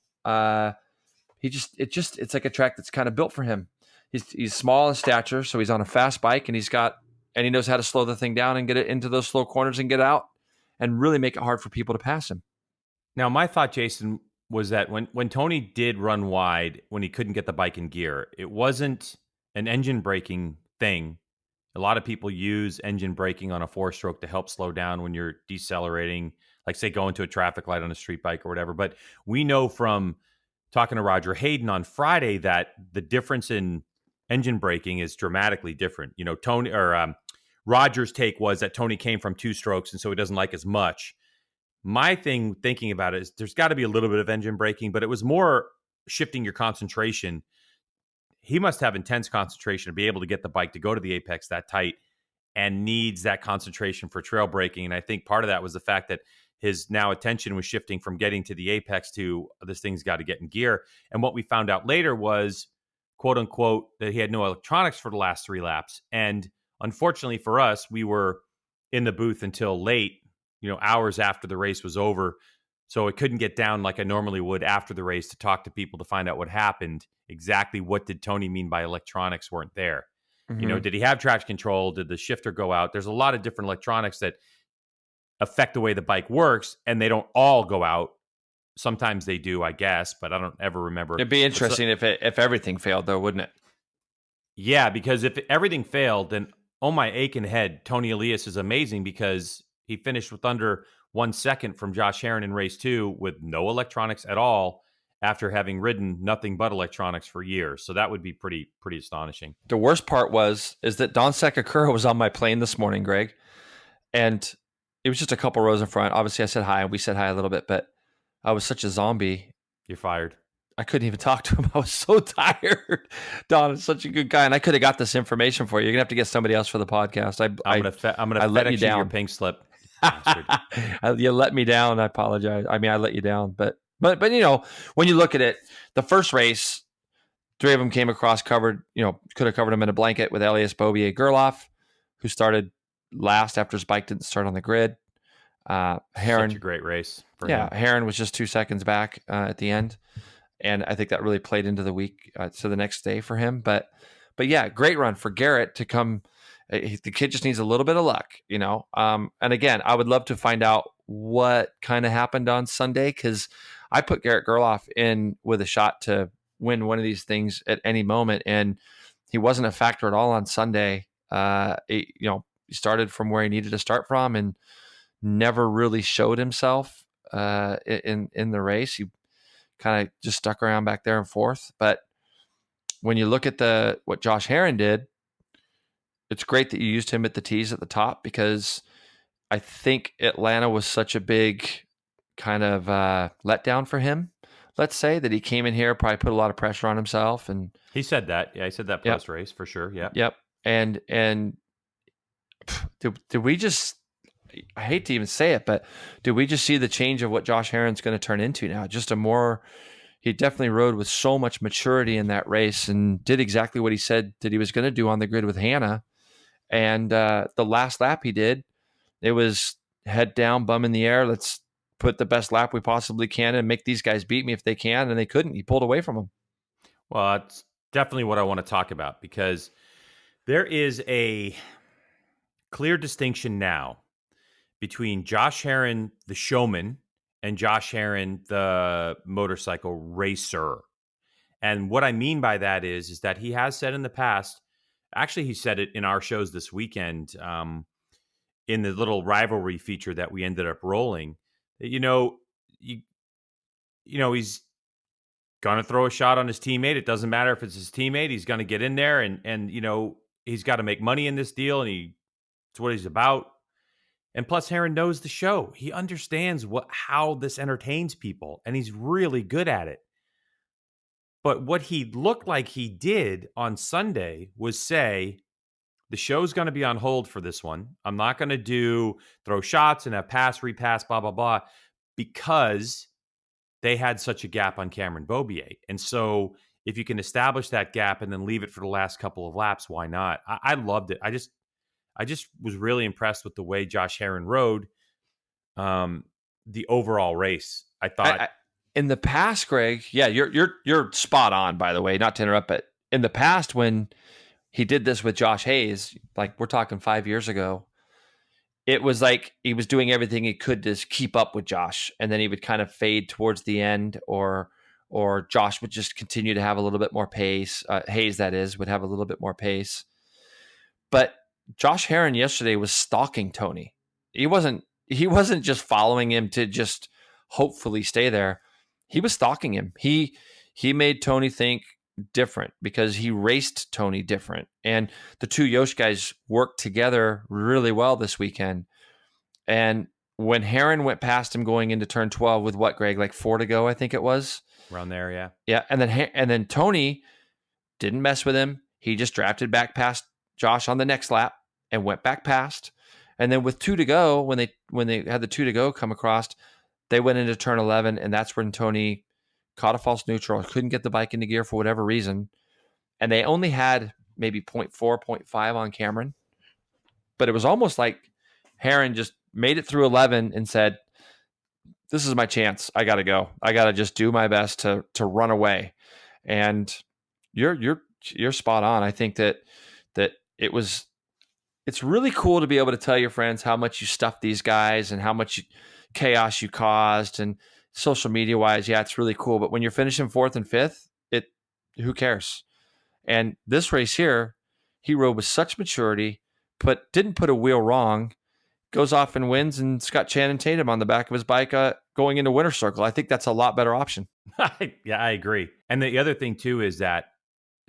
It's like a track that's kind of built for him. He's small in stature, so he's on a fast bike, and he knows how to slow the thing down and get it into those slow corners and get out and really make it hard for people to pass him. Now, my thought, Jason, was that when Tony did run wide, when he couldn't get the bike in gear, it wasn't an engine braking thing. A lot of people use engine braking on a 4-stroke to help slow down when you're decelerating, like say go into a traffic light on a street bike or whatever. But we know from talking to Roger Hayden on Friday that the difference in engine braking is dramatically different. Roger's take was that Tony came from 2 strokes, and so he doesn't like as much. My thing thinking about it is there's got to be a little bit of engine braking, but it was more shifting your concentration. He must have intense concentration to be able to get the bike to go to the apex that tight, and needs that concentration for trail braking. And I think part of that was the fact that his now attention was shifting from getting to the apex to this thing's got to get in gear. And what we found out later was, quote unquote, that he had no electronics for the last 3 laps. And unfortunately for us, we were in the booth until late, hours after the race was over. So it couldn't get down like I normally would after the race to talk to people to find out what happened. Exactly what did Tony mean by electronics weren't there? Mm-hmm. Did he have traction control? Did the shifter go out? There's a lot of different electronics that affect the way the bike works, and they don't all go out. Sometimes they do, I guess, but I don't ever remember. It'd be interesting if everything failed, though, wouldn't it? Yeah, because if everything failed, then oh my aching head, Tony Elias is amazing, because he finished with under 1 second from Josh Herrin in race 2 with no electronics at all, after having ridden nothing but electronics for years. So that would be pretty astonishing. The worst part is that Don Sekakura was on my plane this morning, Greg, and it was just a couple rows in front. Obviously, I said hi, and we said hi a little bit, but I was such a zombie. You're fired. I couldn't even talk to him. I was so tired. Don is such a good guy, and I could have got this information for you. You're gonna have to get somebody else for the podcast. I'm gonna FedEx you your pink slip. You let me down. I apologize. I mean, I let you down, but when you look at it, the first race, 3 of them came across covered. Could have covered them in a blanket with Elias Bobier Gerloff, who started last after his bike didn't start on the grid. Herrin, such a great race for him. him. Herrin was just 2 seconds back at the end, and I think that really played into the week to the next day for him. But yeah, great run for Garrett to come. The kid just needs a little bit of luck, And again, I would love to find out what kind of happened on Sunday, because I put Garrett Gerloff in with a shot to win one of these things at any moment, and he wasn't a factor at all on Sunday. He started from where he needed to start from and never really showed himself in the race. He kind of just stuck around back there and forth. But when you look at what Josh Herrin did, it's great that you used him at the tees at the top, because I think Atlanta was such a big kind of letdown for him. let's say, that he came in here, probably put a lot of pressure on himself. And He said that. Yeah, he said that Yep. post race for sure. Yeah. Yep. And did we just, I hate to even say it, but did we just see the change of what Josh Herrin's going to turn into now? Just he definitely rode with so much maturity in that race and did exactly what he said that he was going to do on the grid with Hannah. And the last lap he did, it was head down, bum in the air. Let's put the best lap we possibly can and make these guys beat me if they can. And they couldn't. He pulled away from them. Well, that's definitely what I want to talk about, because there is a clear distinction now between Josh Herrin, the showman, and Josh Herrin, the motorcycle racer. And what I mean by that is that he has said in the past, actually, he said it in our shows this weekend, in the little rivalry feature that we ended up rolling, that, he's going to throw a shot on his teammate. It doesn't matter if it's his teammate. He's going to get in there and he's got to make money in this deal, and it's what he's about. And plus, Herrin knows the show. He understands how this entertains people, and he's really good at it. But what he looked like he did on Sunday was say, the show's going to be on hold for this one. I'm not going to throw shots and have pass, repass, blah, blah, blah, because they had such a gap on Cameron Beaubier. And so if you can establish that gap and then leave it for the last couple of laps, why not? I loved it. I just was really impressed with the way Josh Herrin rode the overall race. I thought in the past, Greg, yeah, you're spot on, by the way, not to interrupt, but in the past when he did this with Josh Hayes, like we're talking 5 years ago, it was like he was doing everything he could to keep up with Josh, and then he would kind of fade towards the end, or Josh would just continue to have a little bit more pace. Hayes, that is, would have a little bit more pace. But Josh Herrin yesterday was stalking Tony. He wasn't just following him to just hopefully stay there. He was stalking him. He made Tony think different because he raced Tony different. And the two Yosh guys worked together really well this weekend. And when Herrin went past him going into turn 12 with what, Greg, like 4 to go, I think it was? Around there, yeah. Yeah, and then Tony didn't mess with him. He just drafted back past Josh on the next lap and went back past. And then with 2 to go, when they had the 2 to go come across, they went into turn 11, and that's when Tony caught a false neutral, couldn't get the bike into gear for whatever reason. And they only had maybe 0.4, 0.5 on Cameron. But it was almost like Herrin just made it through 11 and said, this is my chance. I got to go. I got to just do my best to run away. And you're spot on. I think that it's really cool to be able to tell your friends how much you stuffed these guys and how much chaos you caused, and social media wise, yeah, it's really cool. But when you're finishing 4th and 5th, who cares? And this race here, he rode with such maturity, didn't put a wheel wrong, goes off and wins, and it's got Channing Tatum on the back of his bike going into winner's circle. I think that's a lot better option. Yeah, I agree. And the other thing too is that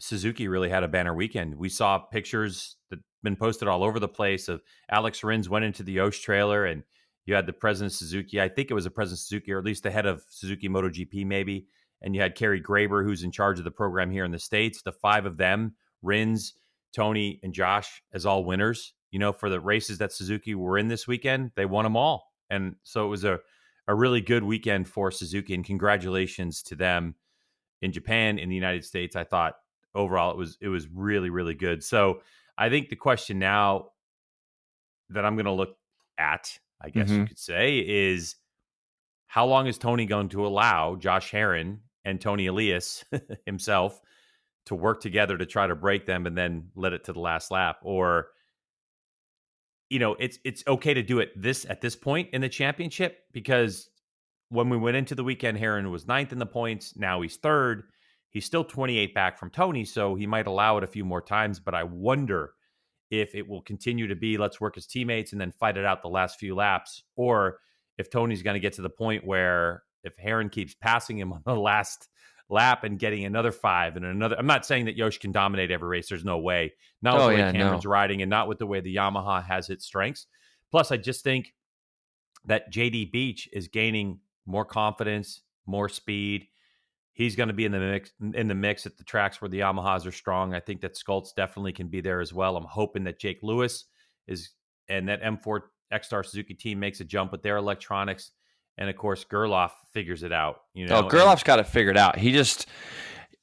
Suzuki really had a banner weekend. We saw pictures that been posted all over the place of Alex Rins went into the Yosh trailer, and you had the president of Suzuki. I think it was the president of Suzuki, or at least the head of Suzuki MotoGP maybe. And you had Kerry Graber, who's in charge of the program here in the States. The 5 of them, Rins, Tony, and Josh, as all winners, for the races that Suzuki were in this weekend, they won them all. And so it was a really good weekend for Suzuki, and congratulations to them in Japan, in the United States. I thought overall it was really, really good. So I think the question now that I'm going to look at, I guess you could say, is how long is Tony going to allow Josh Herrin and Tony Elias himself to work together to try to break them and then let it to the last lap? Or, it's okay to do it at this point in the championship, because when we went into the weekend, Herrin was 9th in the points. Now he's 3rd. He's still 28 back from Tony, so he might allow it a few more times. But I wonder if it will continue to be, let's work as teammates and then fight it out the last few laps, or if Tony's going to get to the point where if Herrin keeps passing him on the last lap and getting another 5 and another. I'm not saying that Yosh can dominate every race. There's no way. Not with the way Cameron's riding, and not with the way the Yamaha has its strengths. Plus, I just think that JD Beach is gaining more confidence, more speed. He's going to be in the mix at the tracks where the Yamahas are strong. I think that Skoltz definitely can be there as well. I'm hoping that Jake Lewis and that M4 X-Star Suzuki team makes a jump with their electronics. And of course, Gerloff figures it out. Gerloff's got it figured out. He just,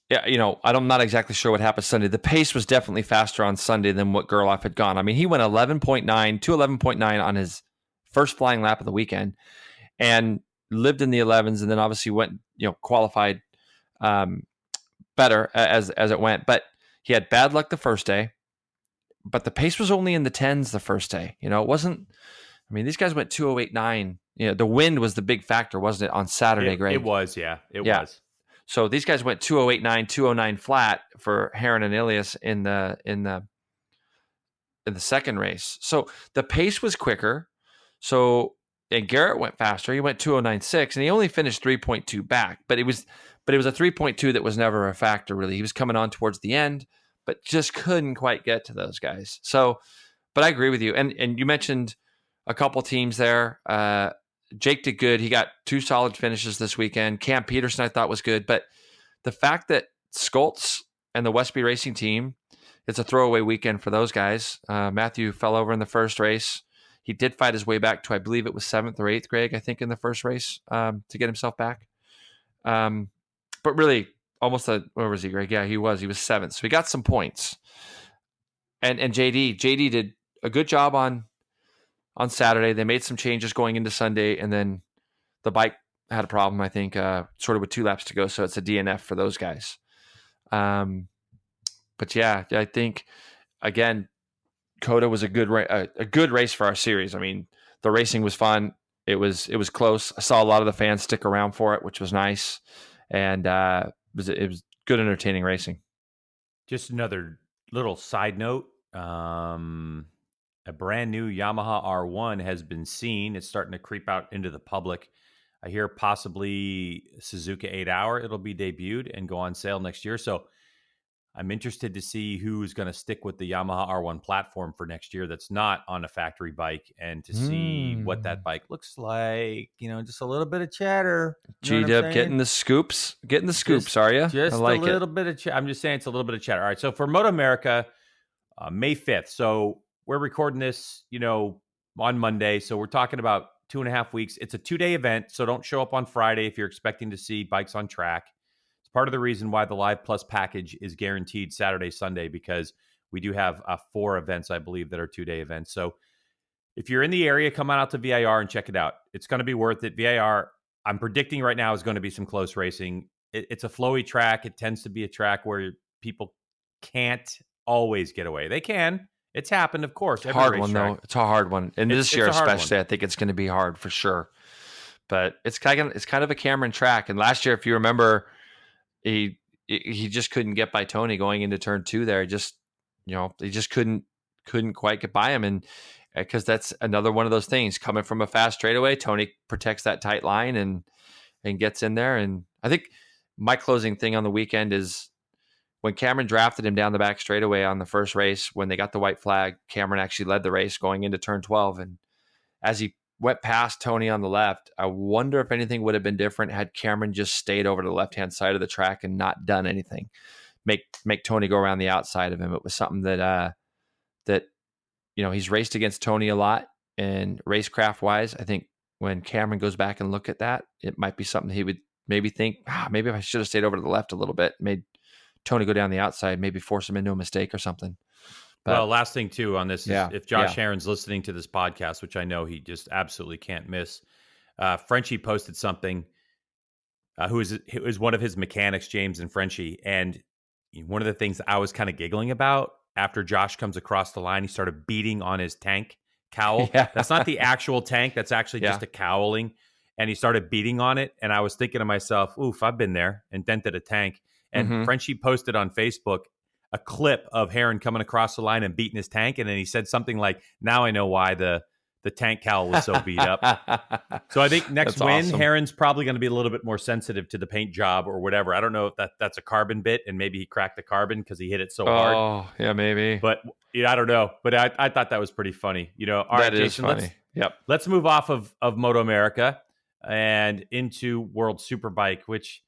I'm not exactly sure what happened Sunday. The pace was definitely faster on Sunday than what Gerloff had gone. I mean, he went 11.9 to 11.9 on his first flying lap of the weekend and lived in the 11s, and then obviously went, qualified better as it went. But he had bad luck the first day, but the pace was only in the 10s the first day. It wasn't, these guys went 2:08.9. The wind was the big factor, wasn't it, on Saturday, Greg? It was, yeah. It was. So these guys went 2:08.9, 2:09 flat for Heron and Ilias in the second race. So the pace was quicker. And Garrett went faster. He went 2:09.6, and he only finished 3.2 back. But it was a 3.2 that was never a factor, really. He was coming on towards the end, but just couldn't quite get to those guys. So, but I agree with you. And you mentioned a couple teams there. Jake did good. He got 2 solid finishes this weekend. Cam Peterson, I thought, was good. But the fact that Skoltz and the WorldSBK Racing team, it's a throwaway weekend for those guys. Matthew fell over in the first race. He did fight his way back to, I believe it was 7th or 8th, Greg, I think, in the first race to get himself back. But really, almost where was he, Greg? Yeah, he was 7th. So he got some points. And JD did a good job on Saturday. They made some changes going into Sunday, and then the bike had a problem, I think, sort of with 2 laps to go. So it's a DNF for those guys. But yeah, I think, again, COTA was a good race for our series. The racing was fun. It was close. I saw a lot of the fans stick around for it, which was nice, and it was good, entertaining racing. Just another little side note: a brand new Yamaha R1 has been seen. It's starting to creep out into the public. I hear possibly Suzuka 8-hour. It'll be debuted and go on sale next year. So I'm interested to see who's going to stick with the Yamaha R1 platform for next year that's not on a factory bike, and to see what that bike looks like. Just a little bit of chatter. G-Dub getting the scoops. Are you? Just a little bit of chatter. I'm just saying it's a little bit of chatter. All right, so for MotoAmerica, May 5th. So we're recording this, on Monday. So we're talking about 2.5 weeks. It's a 2-day event, so don't show up on Friday if you're expecting to see bikes on track. Part of the reason why the Live Plus package is guaranteed Saturday, Sunday, because we do have 4 events, I believe, that are 2-day events. So if you're in the area, come on out to VIR and check it out. It's going to be worth it. VIR, I'm predicting right now, is going to be some close racing. It's a flowy track. It tends to be a track where people can't always get away. They can. It's happened, of course. It's a hard one, though. It's a hard one. And this year especially, I think it's going to be hard for sure. But it's kind of a Cameron track. And last year, if you remember, he just couldn't get by Tony going into turn 2 there. He just couldn't quite get by him. And because that's another one of those things, coming from a fast straightaway, Tony protects that tight line and gets in there. And I think my closing thing on the weekend is when Cameron drafted him down the back straightaway on the first race, when they got the white flag, Cameron actually led the race going into turn 12. And as he went past Tony on the left, I wonder if anything would have been different had Cameron just stayed over to the left-hand side of the track and not done anything. Make Tony go around the outside of him. It was something that he's raced against Tony a lot, and racecraft-wise, I think when Cameron goes back and look at that, it might be something he would maybe think, maybe if I should have stayed over to the left a little bit, made Tony go down the outside, maybe force him into a mistake or something. But, well, last thing, too, on this is if Josh Heron's listening to this podcast, which I know he just absolutely can't miss, Frenchie posted something, who is one of his mechanics, James and Frenchie. And one of the things I was kind of giggling about, after Josh comes across the line, he started beating on his tank cowl. Yeah. That's not the actual tank. That's actually just a cowling. And he started beating on it. And I was thinking to myself, oof, I've been there and dented a tank. And Frenchie posted on Facebook a clip of Heron coming across the line and beating his tank. And then he said something like, now I know why the tank cowl was so beat up. So I think next win, awesome. Heron's probably going to be a little bit more sensitive to the paint job or whatever. I don't know if that's a carbon bit, and maybe he cracked the carbon because he hit it so hard. Oh, yeah, maybe. But I don't know. But I thought that was pretty funny. All right, Jason, funny. Let's move off of MotoAmerica and into World Superbike, which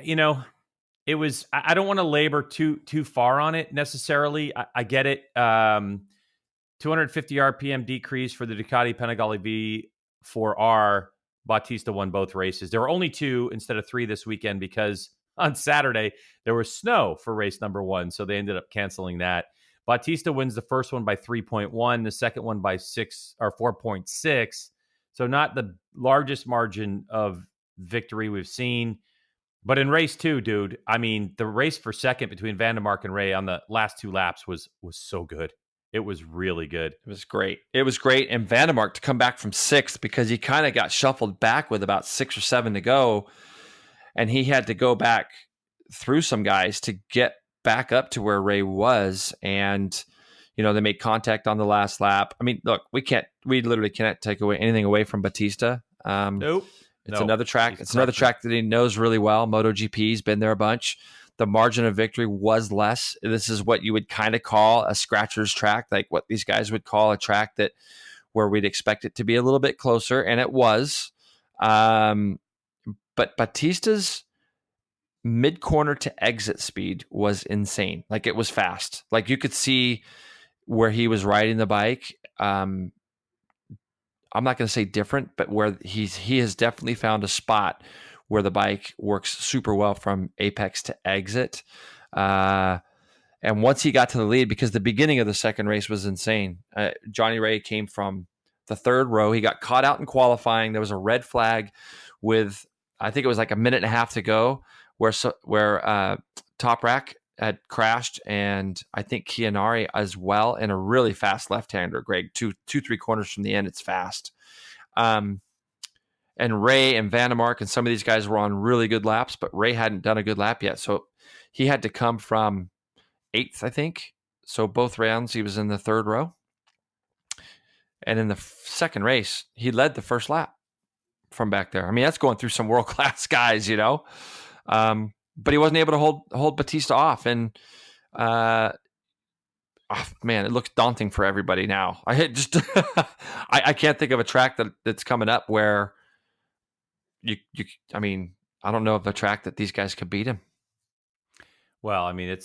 it was. I don't want to labor too far on it necessarily. I get it. 250 RPM decrease for the Ducati Panigale V4R. Bautista won both races. There were only 2 instead of 3 this weekend because on Saturday there was snow for race number 1, so they ended up canceling that. Bautista wins the first one by 3.1, the second one by 4.6. So not the largest margin of victory we've seen. But in race 2, dude, I mean, the race for second between Van der Mark and Ray on the last 2 laps was so good. It was really good. It was great. And Van der Mark to come back from 6th because he kind of got shuffled back with about 6 or 7 to go. And he had to go back through some guys to get back up to where Ray was. And, they made contact on the last lap. I mean, look, we literally cannot take anything away from Bautista. Nope. It's another track. It's another track that he knows really well. MotoGP's been there a bunch. The margin of victory was less. This is what you would kind of call a scratcher's track, like what these guys would call a track where we'd expect it to be a little bit closer, and it was. But Bautista's mid-corner to exit speed was insane. Like, it was fast. Like, you could see where he was riding the bike. I'm not going to say different, but where he has definitely found a spot where the bike works super well from apex to exit. And once he got to the lead, because the beginning of the second race was insane. Johnny Ray came from the 3rd row. He got caught out in qualifying. There was a red flag with, I think it was like a minute and a half to go, where Toprak had crashed, and I think Chianari as well, in a really fast left-hander, Greg, 2-3 corners from the end. It's fast. And Ray and Van der Mark and some of these guys were on really good laps, but Ray hadn't done a good lap yet. So he had to come from 8th, I think. So both rounds, he was in the 3rd row. And in the second race, he led the first lap from back there. I mean, that's going through some world-class guys, but he wasn't able to hold Bautista off. And, man, it looks daunting for everybody now. I can't think of a track that's coming up where I mean, I don't know of the track that these guys could beat him. Well, I mean, they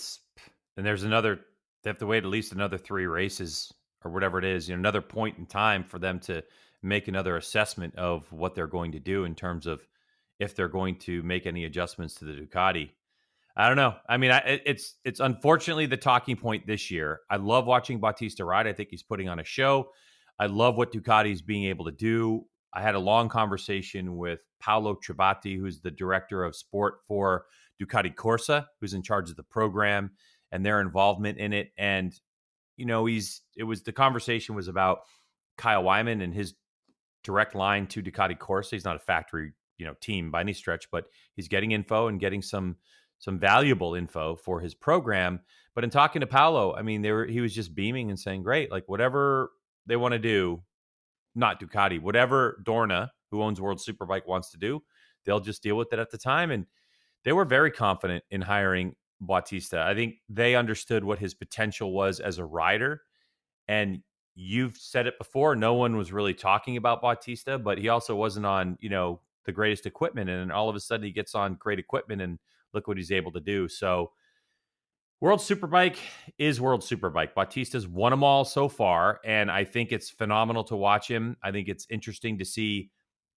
have to wait at least another 3 races or whatever it is, another point in time for them to make another assessment of what they're going to do in terms of if they're going to make any adjustments to the Ducati. I don't know. I mean, it's unfortunately the talking point this year. I love watching Bautista ride. I think he's putting on a show. I love what Ducati's being able to do. I had a long conversation with Paolo Trebati, who's the director of sport for Ducati Corsa, who's in charge of the program and their involvement in it. And, the conversation was about Kyle Wyman and his direct line to Ducati Corsa. He's not a factory, team by any stretch, but he's getting info and getting some valuable info for his program. But in talking to Paolo, I mean, he was just beaming and saying, great, like whatever they want to do, not Ducati, whatever Dorna, who owns World Superbike, wants to do, they'll just deal with it at the time. And they were very confident in hiring Bautista. I think they understood what his potential was as a rider. And you've said it before, no one was really talking about Bautista, but he also wasn't on, the greatest equipment. And all of a sudden he gets on great equipment and look what he's able to do. So World Superbike is World Superbike. Bautista's won them all so far, and I think it's phenomenal to watch him. I think it's interesting to see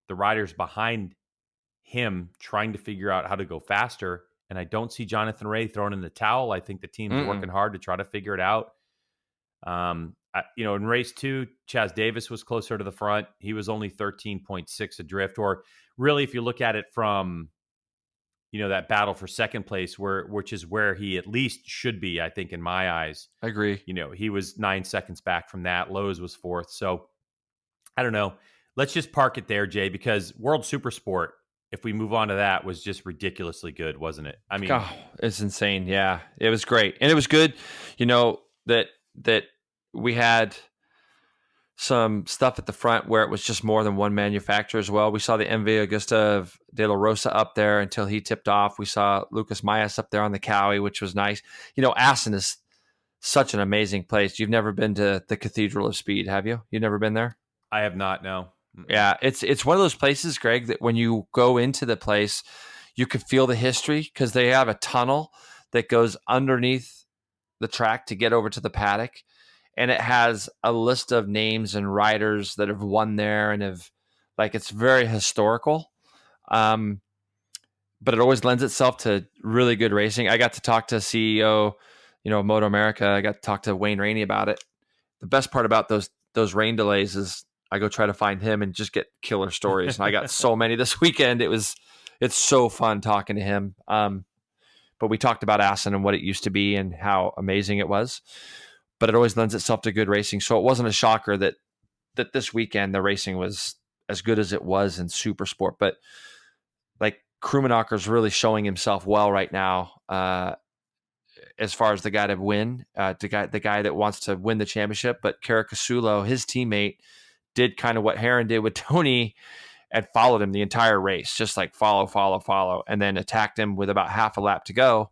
the riders behind him trying to figure out how to go faster. And I don't see Jonathan Ray throwing in the towel. I think the team's working hard to try to figure it out. In race 2, Chaz Davis was closer to the front. He was only 13.6 adrift, or really, if you look at it from, that battle for second place, which is where he at least should be, I think, in my eyes. I agree. He was 9 seconds back from that. Lowe's was 4th. So I don't know. Let's just park it there, Jay, because World Supersport, if we move on to that, was just ridiculously good, wasn't it? I mean, it's insane. Yeah, it was great. And it was good, that we had some stuff at the front where it was just more than one manufacturer as well. We saw the MV Augusta de la Rosa up there until he tipped off. We saw Lucas Mayas up there on the Cowie, which was nice. Assen is such an amazing place. You've never been to the Cathedral of Speed, have you? You've never been there? I have not, no. Yeah, it's one of those places, Greg, that when you go into the place, you could feel the history because they have a tunnel that goes underneath the track to get over to the paddock. And it has a list of names and riders that have won there and it's very historical. But it always lends itself to really good racing. I got to talk to CEO, of MotoAmerica. I got to talk to Wayne Rainey about it. The best part about those rain delays is I go try to find him and just get killer stories. And I got so many this weekend. It's so fun talking to him. But we talked about Assen and what it used to be and how amazing it was. But it always lends itself to good racing. So it wasn't a shocker that this weekend the racing was as good as it was in super sport. But like Krummenacher's really showing himself well right now as far as the guy to win, the guy that wants to win the championship. But Caricasulo, his teammate, did kind of what Heron did with Tony and followed him the entire race, just like follow, and then attacked him with about half a lap to go,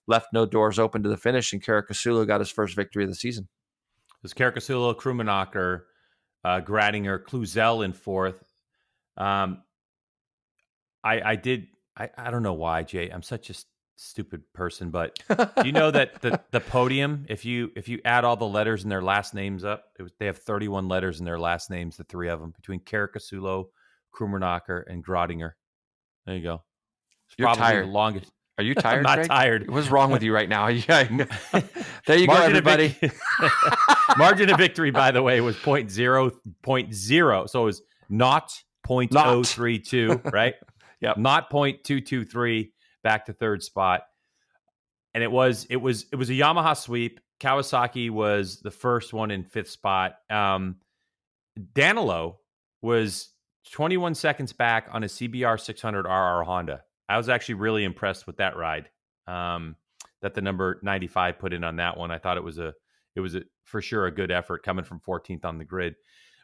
left no doors open to the finish, and Caricasulo got his first victory of the season. It was Caricasulo, Krummenacher, Gradinger, Cluzel in fourth. I don't know why, Jay. I'm such a stupid person, but do you know that the podium, if you add all the letters and their last names up, they have 31 letters in their last names, the three of them, between Caricasulo, Krummenacher, and Gradinger. There you go. It's You're probably tired. the longest. Are you tired? I'm not Greg? tired. What's wrong with you right now? Yeah. There you go, everybody. Margin of victory, by the way, was 0.0. So it was not 0.032, right? Yep. Not 0.223 back to third spot. And it was a Yamaha sweep. Kawasaki was the first one in fifth spot. Danilo was 21 seconds back on a CBR 600RR Honda. I was actually really impressed with that ride that the number 95 put in on that one. I thought it was for sure a good effort coming from 14th on the grid.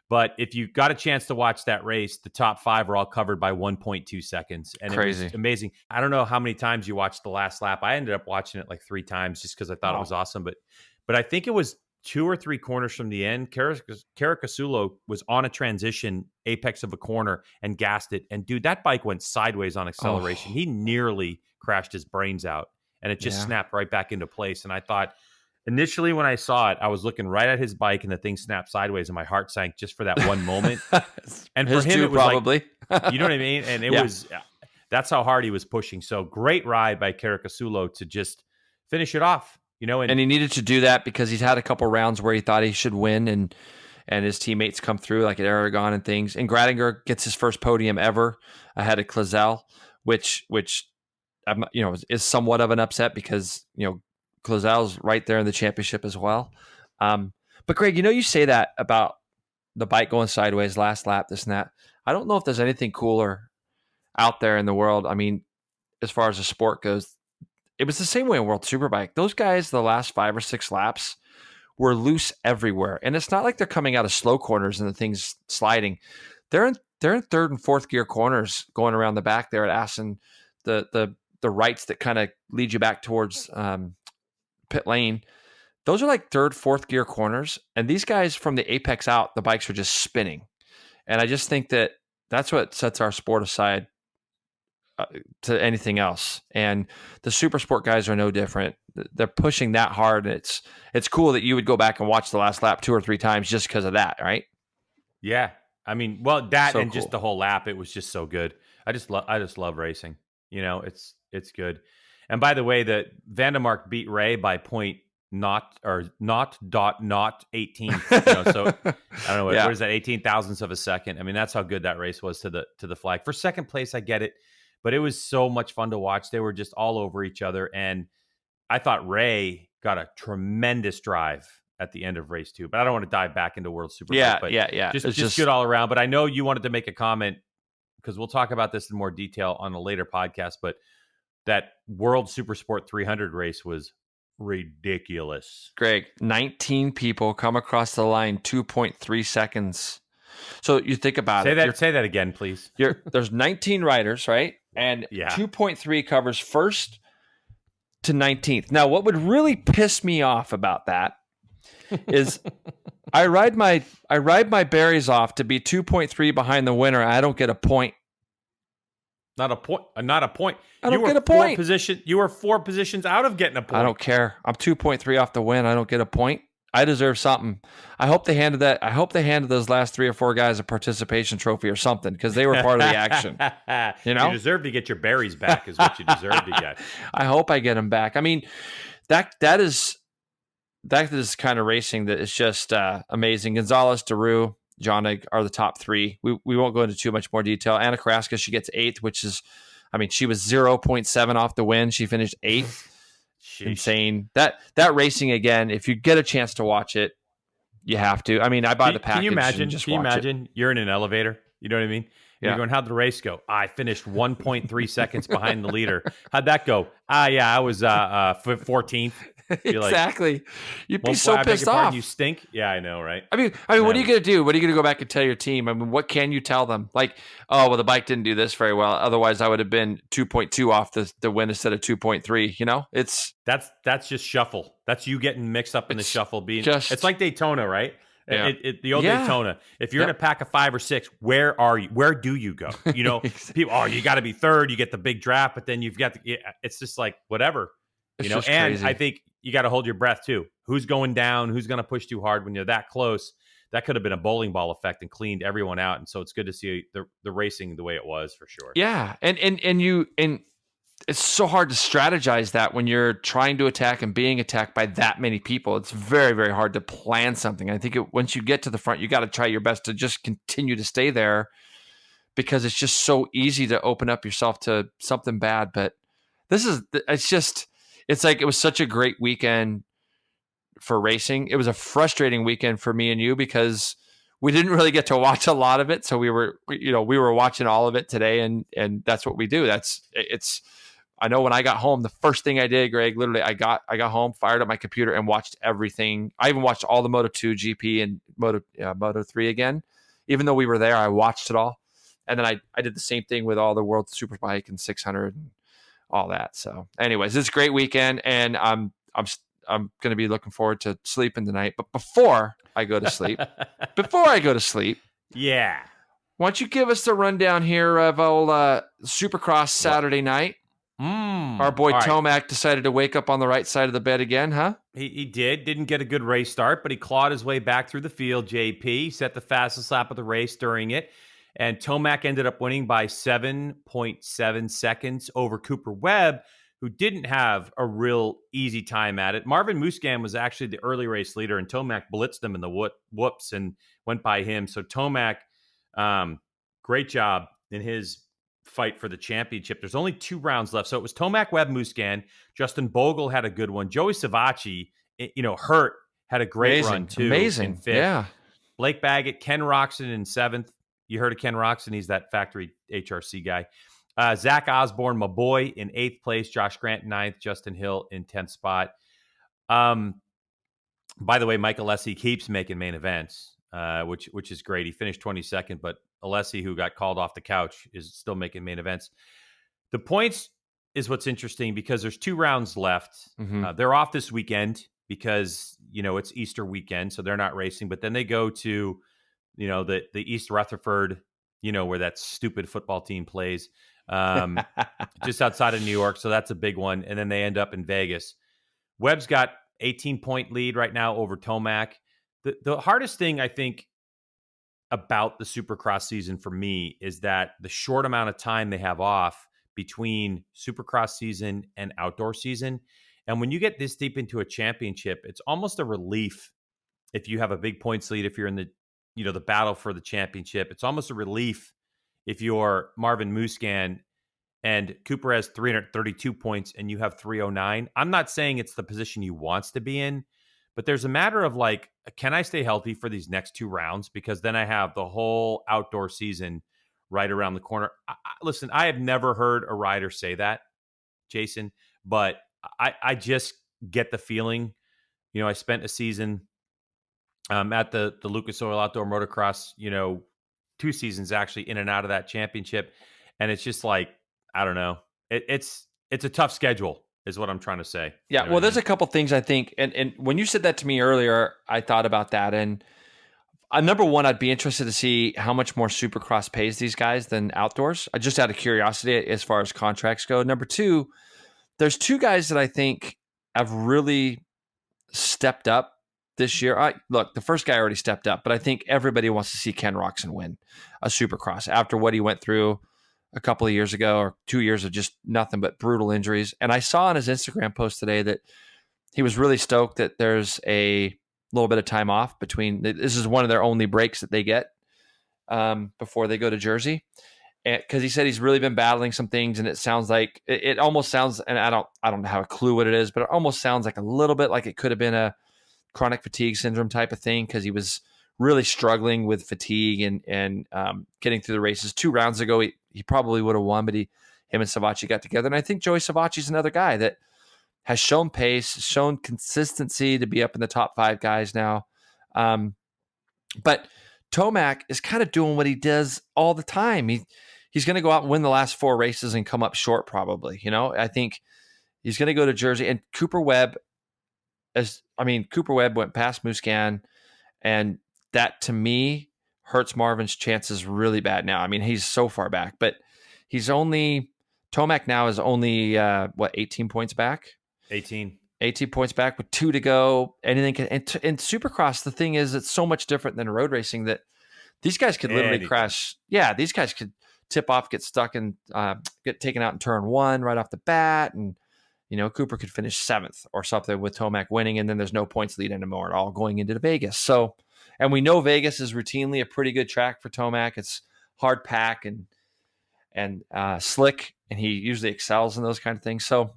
But if you got a chance to watch that race, the top five were all covered by 1.2 seconds. And crazy. It was amazing. I don't know how many times you watched the last lap. I ended up watching it like 3 times just because I thought it was awesome. But I think it was 2 or 3 corners from the end. Caricasulo was on a transition apex of a corner and gassed it. And dude, that bike went sideways on acceleration. He nearly crashed his brains out, and it just snapped right back into place. And I thought, initially when I saw it, I was looking right at his bike and the thing snapped sideways and my heart sank just for that one moment. And for him, it was probably. Like, you know what I mean? And it was, that's how hard he was pushing. So great ride by Caricasulo to just finish it off. And he needed to do that because he's had a couple rounds where he thought he should win, and his teammates come through like at Aragon and things. And Gradinger gets his first podium ever ahead of Cluzel, which is somewhat of an upset because Cluzel's right there in the championship as well. But Greg, you say that about the bike going sideways last lap, this and that. I don't know if there's anything cooler out there in the world. I mean, as far as the sport goes. It was the same way in World Superbike. Those guys, the last 5 or 6 laps, were loose everywhere. And it's not like they're coming out of slow corners and the thing's sliding. They're in third and fourth gear corners going around the back there at Assen, the rights that kind of lead you back towards pit lane. Those are like third, fourth gear corners. And these guys from the apex out, the bikes are just spinning. And I just think that that's what sets our sport aside to anything else. And the super sport guys are no different. They're pushing that hard. And it's cool that you would go back and watch the last lap 2 or 3 times just because of that, right? Yeah. I mean, well, that so and cool. Just the whole lap, it was just so good. I just love racing. It's good. And by the way, the Vandermark beat Ray by 0.0.018. So I don't know what is that, 18 thousandths of a second. I mean, that's how good that race was to the flag. For second place, I get it. But it was so much fun to watch. They were just all over each other. And I thought Ray got a tremendous drive at the end of race 2. But I don't want to dive back into World Superbike. Yeah. Just good all around. But I know you wanted to make a comment because we'll talk about this in more detail on a later podcast. But that World Supersport 300 race was ridiculous. Greg, 19 people come across the line 2.3 seconds. So you think about it. Say that again, please. There's 19 riders, right? And 2.3 covers first to 19th. Now, what would really piss me off about that is I ride my berries off to be 2.3 behind the winner. I don't get a point. Not a point. Not a point. I don't get a point. You were 4 positions out of getting a point. I don't care. I'm 2.3 off the win. I don't get a point. I deserve something. I hope they handed those last 3 or 4 guys a participation trophy or something because they were part of the action. You know, you deserve to get your berries back. Is what you deserve to get. I hope I get them back. I mean, that is kind of racing that is just amazing. Gonzalez, Daru, Jonig are the top 3. We won't go into too much more detail. Anna Karaska, she gets 8th, which is, I mean, she was 0.7 off the win. She finished 8th. Insane. That racing again. If you get a chance to watch it, you have to. I mean, I buy the package. Can you imagine? You're in an elevator. You know what I mean? Yeah. You're going, how'd the race go? I finished 1.3 seconds behind the leader. How'd that go? I was 14th. Exactly. You'd be so pissed off. You stink. Yeah, I know, right? I mean, what are you going to do? What are you going to go back and tell your team? I mean, what can you tell them? Like, oh, well, the bike didn't do this very well. Otherwise, I would have been 2.2 off the win instead of 2.3. You know, that's just shuffle. That's you getting mixed up in the shuffle. It's like Daytona, right? Yeah. The old Daytona. If you're in a pack of 5 or 6, where are you? Where do you go? You know, people. You got to be third. You get the big draft, but then you've got it's just like whatever. You know, and crazy. I think you got to hold your breath too. Who's going down? Who's going to push too hard when you're that close? That could have been a bowling ball effect and cleaned everyone out. And so it's good to see the racing the way it was for sure. Yeah, and it's so hard to strategize that when you're trying to attack and being attacked by that many people. It's very, very hard to plan something. I think once you get to the front, you got to try your best to just continue to stay there because it's just so easy to open up yourself to something bad. But it's like it was such a great weekend for racing. It was a frustrating weekend for me and you because we didn't really get to watch a lot of it. So we were watching all of it today, and that's what we do. I know when I got home, the first thing I did, Greg, literally I got home, fired up my computer and watched everything. I even watched all the Moto2 GP and Moto3 again. Even though we were there, I watched it all. And then I did the same thing with all the World Superbike and 600 and all that. So anyways, it's a great weekend, and I'm going to be looking forward to sleeping tonight. But before I go to sleep, yeah, why don't you give us the rundown here of old Supercross Saturday night? Our boy Tomac decided to wake up on the right side of the bed again, huh? He didn't get a good race start, but he clawed his way back through the field. JP set the fastest lap of the race during it. And Tomac ended up winning by 7.7 seconds over Cooper Webb, who didn't have a real easy time at it. Marvin Musquin was actually the early race leader, and Tomac blitzed him in the whoops and went by him. So Tomac, great job in his fight for the championship. There's only 2 rounds left. So it was Tomac, Webb, Musquin. Justin Bogle had a good one. Joey Savacci, hurt, had a great run too. Amazing. In 5th. Yeah. Blake Baggett, Ken Roxon in 7th. You heard of Ken Roxon. He's that factory HRC guy. Zach Osborne, my boy, in 8th place. Josh Grant, 9th. Justin Hill in 10th spot. By the way, Mike Alessi keeps making main events, which is great. He finished 22nd, but Alessi, who got called off the couch, is still making main events. The points is what's interesting because there's 2 rounds left. Mm-hmm. They're off this weekend because, it's Easter weekend, so they're not racing. But then they go to, the East Rutherford, where that stupid football team plays, just outside of New York. So that's a big one. And then they end up in Vegas. Webb's got 18-point lead right now over Tomac. The hardest thing, I think, about the Supercross season for me is that the short amount of time they have off between Supercross season and outdoor season. And when you get this deep into a championship, it's almost a relief if you have a big points lead, if you're in the, the battle for the championship. It's almost a relief if you're Marvin Musquin and Cooper has 332 points and you have 309. I'm not saying it's the position he wants to be in, but there's a matter of like, can I stay healthy for these next 2 rounds? Because then I have the whole outdoor season right around the corner. Listen, I have never heard a rider say that, Jason, but I just get the feeling, I spent a season at the Lucas Oil Outdoor Motocross, 2 seasons actually in and out of that championship. And it's just like, I don't know. It's a tough schedule is what I'm trying to say. Yeah. Well, there's a couple things I think. And when you said that to me earlier, I thought about that. And number one, I'd be interested to see how much more Supercross pays these guys than outdoors. Just out of curiosity as far as contracts go. Number two, there's two guys that I think have really stepped up this year. Look, the first guy already stepped up, but I think everybody wants to see Ken Roczen win a Supercross after what he went through a couple of years ago, or 2 years of just nothing but brutal injuries. And I saw on his Instagram post today that he was really stoked that there's a little bit of time off between. This is one of their only breaks that they get before they go to Jersey, because he said he's really been battling some things, and it sounds like it almost sounds. And I don't have a clue what it is, but it almost sounds like a little bit like it could have been a chronic fatigue syndrome type of thing, because he was really struggling with fatigue and getting through the races. 2 rounds ago, he probably would have won, but him and Savacci got together. And I think Joey Savacci's another guy that has shown pace, shown consistency to be up in the top 5 guys now. But Tomac is kind of doing what he does all the time. He's going to go out and win the last 4 races and come up short probably. I think he's going to go to Jersey, and Cooper Webb went past Musquin, and that to me hurts Marvin's chances really bad now. I mean, he's so far back, but Tomac now is only 18 points back? 18 points back with 2 to go. Anything can, and Supercross, the thing is, it's so much different than road racing that these guys could literally crash. Yeah, these guys could tip off, get stuck, and get taken out in turn 1 right off the bat, and Cooper could finish 7th or something with Tomac winning, and then there's no points lead anymore at all going into Vegas. So, and we know Vegas is routinely a pretty good track for Tomac. It's hard pack and slick, and he usually excels in those kind of things. So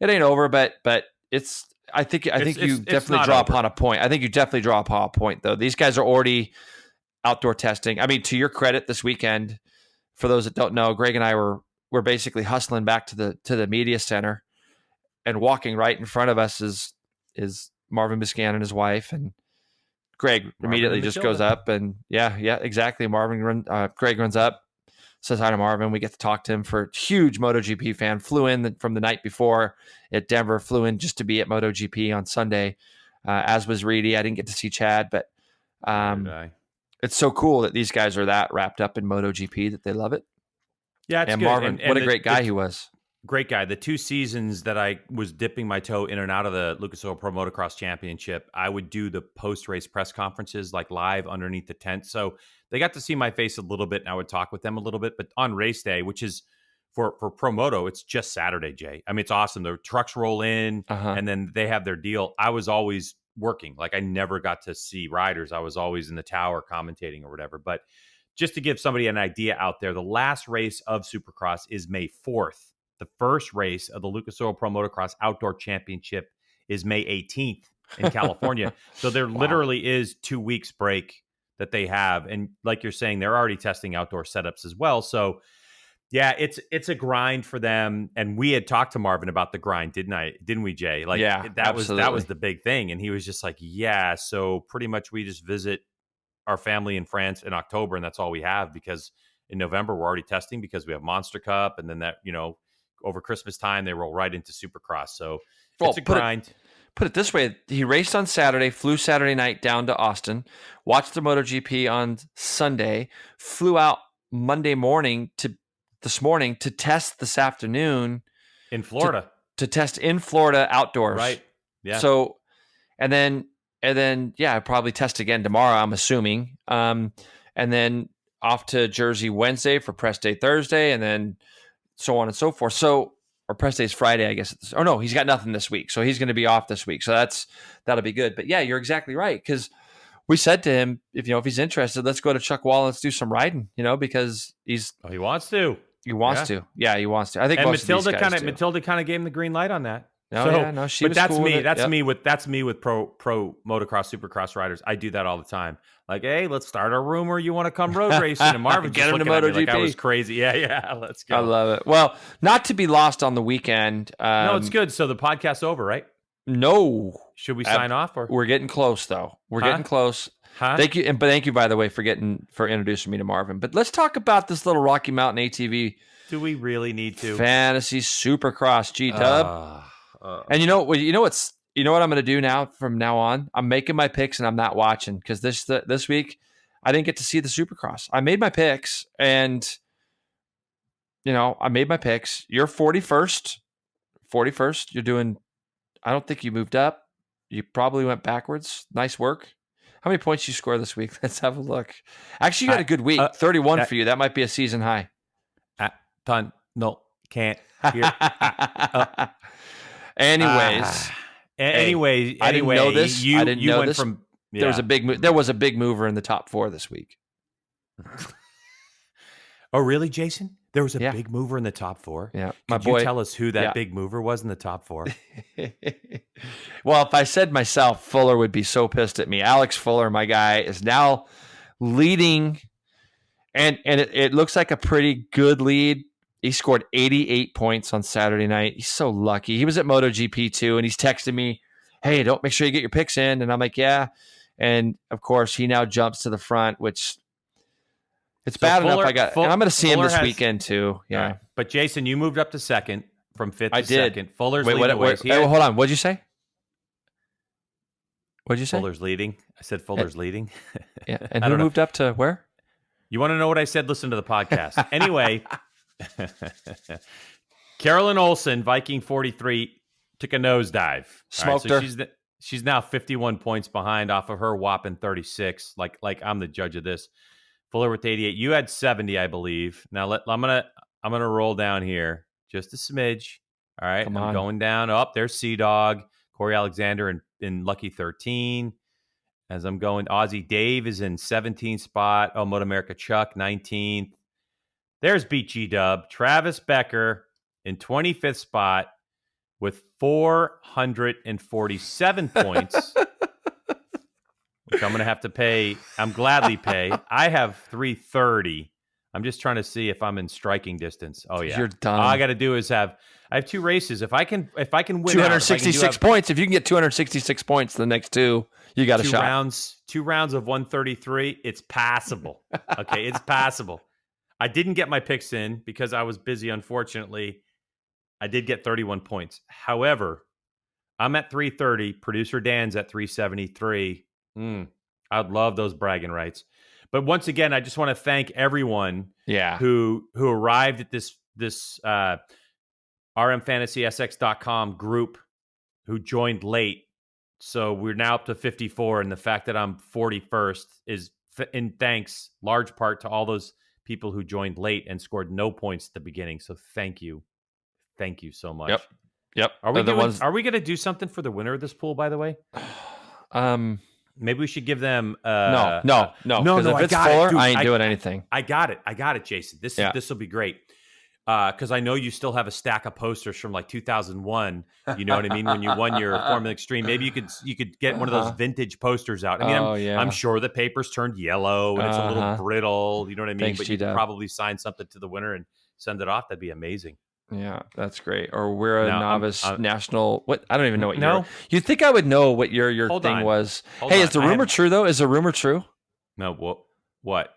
it ain't over, but it's. I think you definitely draw upon a point. I think you definitely draw upon a point, though. These guys are already outdoor testing. I mean, to your credit, this weekend, for those that don't know, Greg and I were basically hustling back to the media center, and walking right in front of us is Marvin Musquin and his wife, and Greg immediately just goes up, and yeah, exactly. Greg runs up, says hi to Marvin. We get to talk to him. For huge MotoGP fan, flew in from the night before at Denver, flew in just to be at MotoGP on Sunday, as was Reedy. I didn't get to see Chad, but it's so cool that these guys are that wrapped up in MotoGP that they love it. Yeah, it's and good. Marvin, what a great guy he was. Great guy. The 2 seasons that I was dipping my toe in and out of the Lucas Oil Pro Motocross Championship, I would do the post-race press conferences like live underneath the tent. So they got to see my face a little bit, and I would talk with them a little bit. But on race day, which is for Pro Moto, it's just Saturday, Jay. I mean, it's awesome. The trucks roll in, and then they have their deal. I was always working. Like, I never got to see riders. I was always in the tower commentating or whatever. But just to give somebody an idea out there, the last race of Supercross is May 4th. The first race of the Lucas Oil Pro Motocross Outdoor Championship is May 18th in California. So there literally is 2 weeks break that they have. And like you're saying, they're already testing outdoor setups as well. So yeah, it's a grind for them. And we had talked to Marvin about the grind, didn't we, Jay? Like, yeah, that was the big thing. And he was just like, yeah, so pretty much we just visit our family in France in October, and that's all we have, because in November we're already testing because we have Monster Cup, and then that, over Christmas time, they roll right into Supercross. So it's a grind. Put it this way. He raced on Saturday, flew Saturday night down to Austin, watched the MotoGP on Sunday, flew out Monday morning this morning to test this afternoon. In Florida. To test in Florida outdoors. Right. Yeah. So, and then, yeah, probably test again tomorrow, I'm assuming. And then off to Jersey Wednesday for press day Thursday, and then so on and so forth. So, or press day's Friday, I guess. Oh no, he's got nothing this week, so he's going to be off this week. So that'll be good. But yeah, you're exactly right, because we said to him, if he's interested, let's go to Chuck Wall and let's do some riding. Because he wants to. He wants to. Yeah, he wants to. I think. And most Matilda kind of gave him the green light on that. She was that's cool me. with it. That's me with pro motocross, supercross riders. I do that all the time. Like, hey, let's start a rumor. You want to come road racing? And Marvin get just him to looking at me MotoGP. like I was crazy. Yeah, let's go. I love it. Well, not to be lost on the weekend. No, it's good. So the podcast's over, right? No. Should we sign off? Or we're getting close, though. We're getting close. Thank you, thank you, by the way, for introducing me to Marvin. But let's talk about this little Rocky Mountain ATV. Do we really need to? Fantasy Supercross, G-Dub. And you know what's You know what I'm going to do now from now on? I'm making my picks and I'm not watching because this week I didn't get to see the Supercross. I made my picks and, I made my picks. You're 41st. 41st. You're doing, I don't think you moved up. You probably went backwards. Nice work. How many points you score this week? Let's have a look. Actually, you had a good week. 31 for you. That might be a season high. No, can't hear. Anyways. Anyway, I didn't know this. You, I didn't you know went this. from There was a big mover in the top 4 this week. Oh, really, Jason? There was a Yeah. big mover in the top 4. Yeah, Could you tell us who that big mover was in the top 4? Well, if I said myself, Fuller would be so pissed at me. Alex Fuller, my guy, is now leading, and it looks like a pretty good lead. He scored 88 points on Saturday night. He's so lucky. He was at MotoGP too, and he's texting me, "Hey, don't make sure you get your picks in." And I'm like, "Yeah." And of course, he now jumps to the front, which it's bad enough. And I'm going to see him this weekend too. Yeah. Right. But Jason, you moved up to second from 5th to second. Fuller's leading the way. Hold on. What'd you say? What'd you say? Fuller's leading. I said Fuller's leading. Yeah. And who moved up to where? You want to know what I said? Listen to the podcast. Anyway. Carolyn Olsen, Viking 43, took a nosedive. Smoked her. She's now 51 points behind off of her whopping 36. Like I'm the judge of this. Fuller with 88. You had 70, I believe. Now I'm gonna roll down here just a smidge. All right, I'm going down. Up there's Sea Dog, Corey Alexander in lucky 13. As I'm going, Aussie Dave is in 17th spot. Oh, MotoAmerica Chuck 19th. There's BG Dub, Travis Becker in 25th spot with 447 points, which I'm going to have to pay. I'm gladly pay. I have 330. I'm just trying to see if I'm in striking distance. Oh yeah, you're done. All I got to do is I have 2 races. If I can win 266 points. If you can get 266 points the next 2, you got a shot. 2 rounds of 133. It's passable. Okay, it's passable. I didn't get my picks in because I was busy, unfortunately. I did get 31 points. However, I'm at 330. Producer Dan's at 373. I'd love those bragging rights. But once again, I just want to thank everyone who arrived at this rmfantasysx.com group who joined late. So we're now up to 54. And the fact that I'm 41st is in thanks large part to all those people who joined late and scored no points at the beginning. So thank you so much. Yep. Are we going to do something for the winner of this pool, by the way? Maybe we should give them. No. If it's Fuller, I ain't doing anything. I got it, Jason. This will be great. Because I know you still have a stack of posters from like 2001. You know what I mean? When you won your Formula Extreme, maybe you could get one of those vintage posters out. I mean, I'm sure the paper's turned yellow and it's a little brittle. You know what I mean? Thanks, but you could probably sign something to the winner and send it off. That'd be amazing. Yeah, that's great. Or we're a novice national. What? I don't even know what year. No. You'd think I would know what year your thing was. Hey, is the rumor true though? Is the rumor true? No. What?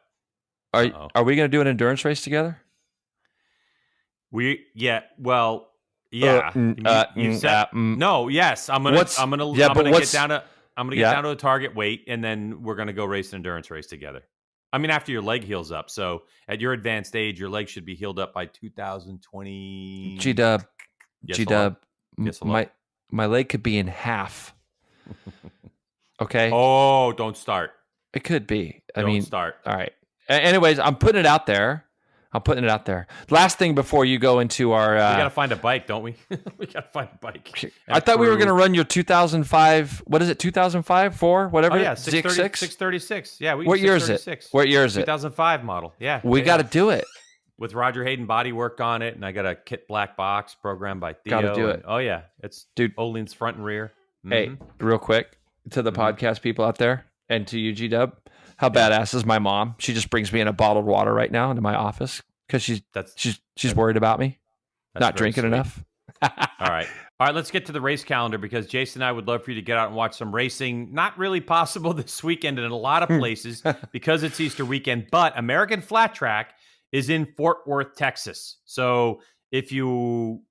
Are we going to do an endurance race together? You said no. Yes, I'm gonna get down to a target weight, and then we're gonna go race an endurance race together. I mean, after your leg heals up. So at your advanced age, your leg should be healed up by 2020. G-Dub. Yes, G-Dub. My leg could be in half. Okay. Oh, don't start. It could be. Don't start. All right. Anyways, I'm putting it out there. Last thing before you go into our... we got to find a bike, don't we? We got to find a bike. I thought we were going to run your 2005... What is it? 2005? 4? Whatever? Oh, yeah. 636. Yeah. What year is it? 2005 model. Yeah. We got to do it. With Roger Hayden bodywork on it, and I got a kit black box programmed by Theo. Got to do it. Oh, yeah. It's Olin's front and rear. Mm-hmm. Hey, real quick, to the podcast people out there, and to you, G-Dub, how badass is my mom? She just brings me in a bottled water right now into my office because she's worried about me not drinking enough. All right, let's get to the race calendar because Jason and I would love for you to get out and watch some racing. Not really possible this weekend in a lot of places because it's Easter weekend, but American Flat Track is in Fort Worth, Texas. So if you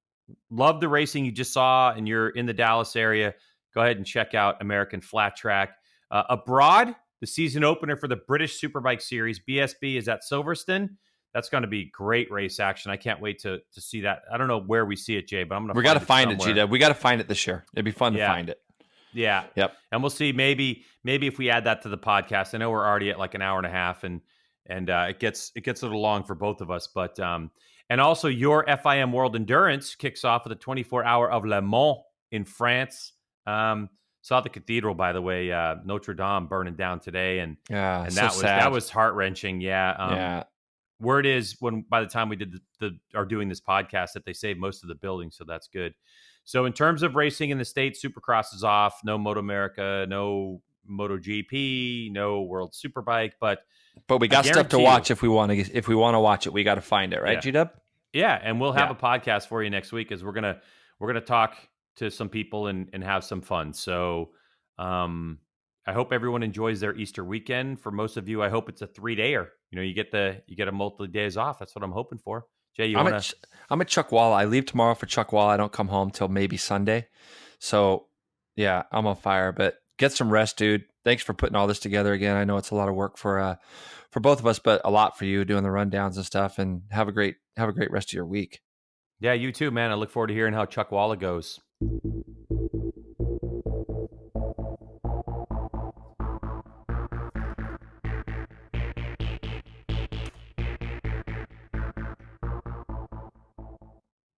love the racing you just saw and you're in the Dallas area, go ahead and check out American Flat Track. Abroad, the season opener for the British Superbike Series, BSB, is at Silverstone. That's going to be great race action. I can't wait to see that. I don't know where we see it, Jay, but I'm going to. We got to find it, G-Dub. We got to find it this year. It'd be fun to find it. Yeah. Yep. And we'll see. Maybe if we add that to the podcast. I know we're already at like an hour and a half, and it gets a little long for both of us. But and also your FIM World Endurance kicks off with the 24-hour of Le Mans in France. Saw the cathedral, by the way, Notre Dame burning down today, and that was heart wrenching. Yeah. Word is by the time we did are doing this podcast that they saved most of the building, so that's good. So in terms of racing in the States, Supercross is off. No MotoAmerica, no MotoGP, no World Superbike, but we got stuff to watch if we want to watch it. We got to find it, right, G-Dub? Yeah, and we'll have a podcast for you next week as we're gonna talk to some people and have some fun. So I hope everyone enjoys their Easter weekend. For most of you, I hope it's a 3-dayer. You get a multiple days off. That's what I'm hoping for. Jay, I'm at Chuckwalla. I leave tomorrow for Chuckwalla. I don't come home till maybe Sunday. So yeah, I'm on fire. But get some rest, dude. Thanks for putting all this together again. I know it's a lot of work for both of us, but a lot for you doing the rundowns and stuff. And have a great rest of your week. Yeah, you too, man. I look forward to hearing how Chuckwalla goes.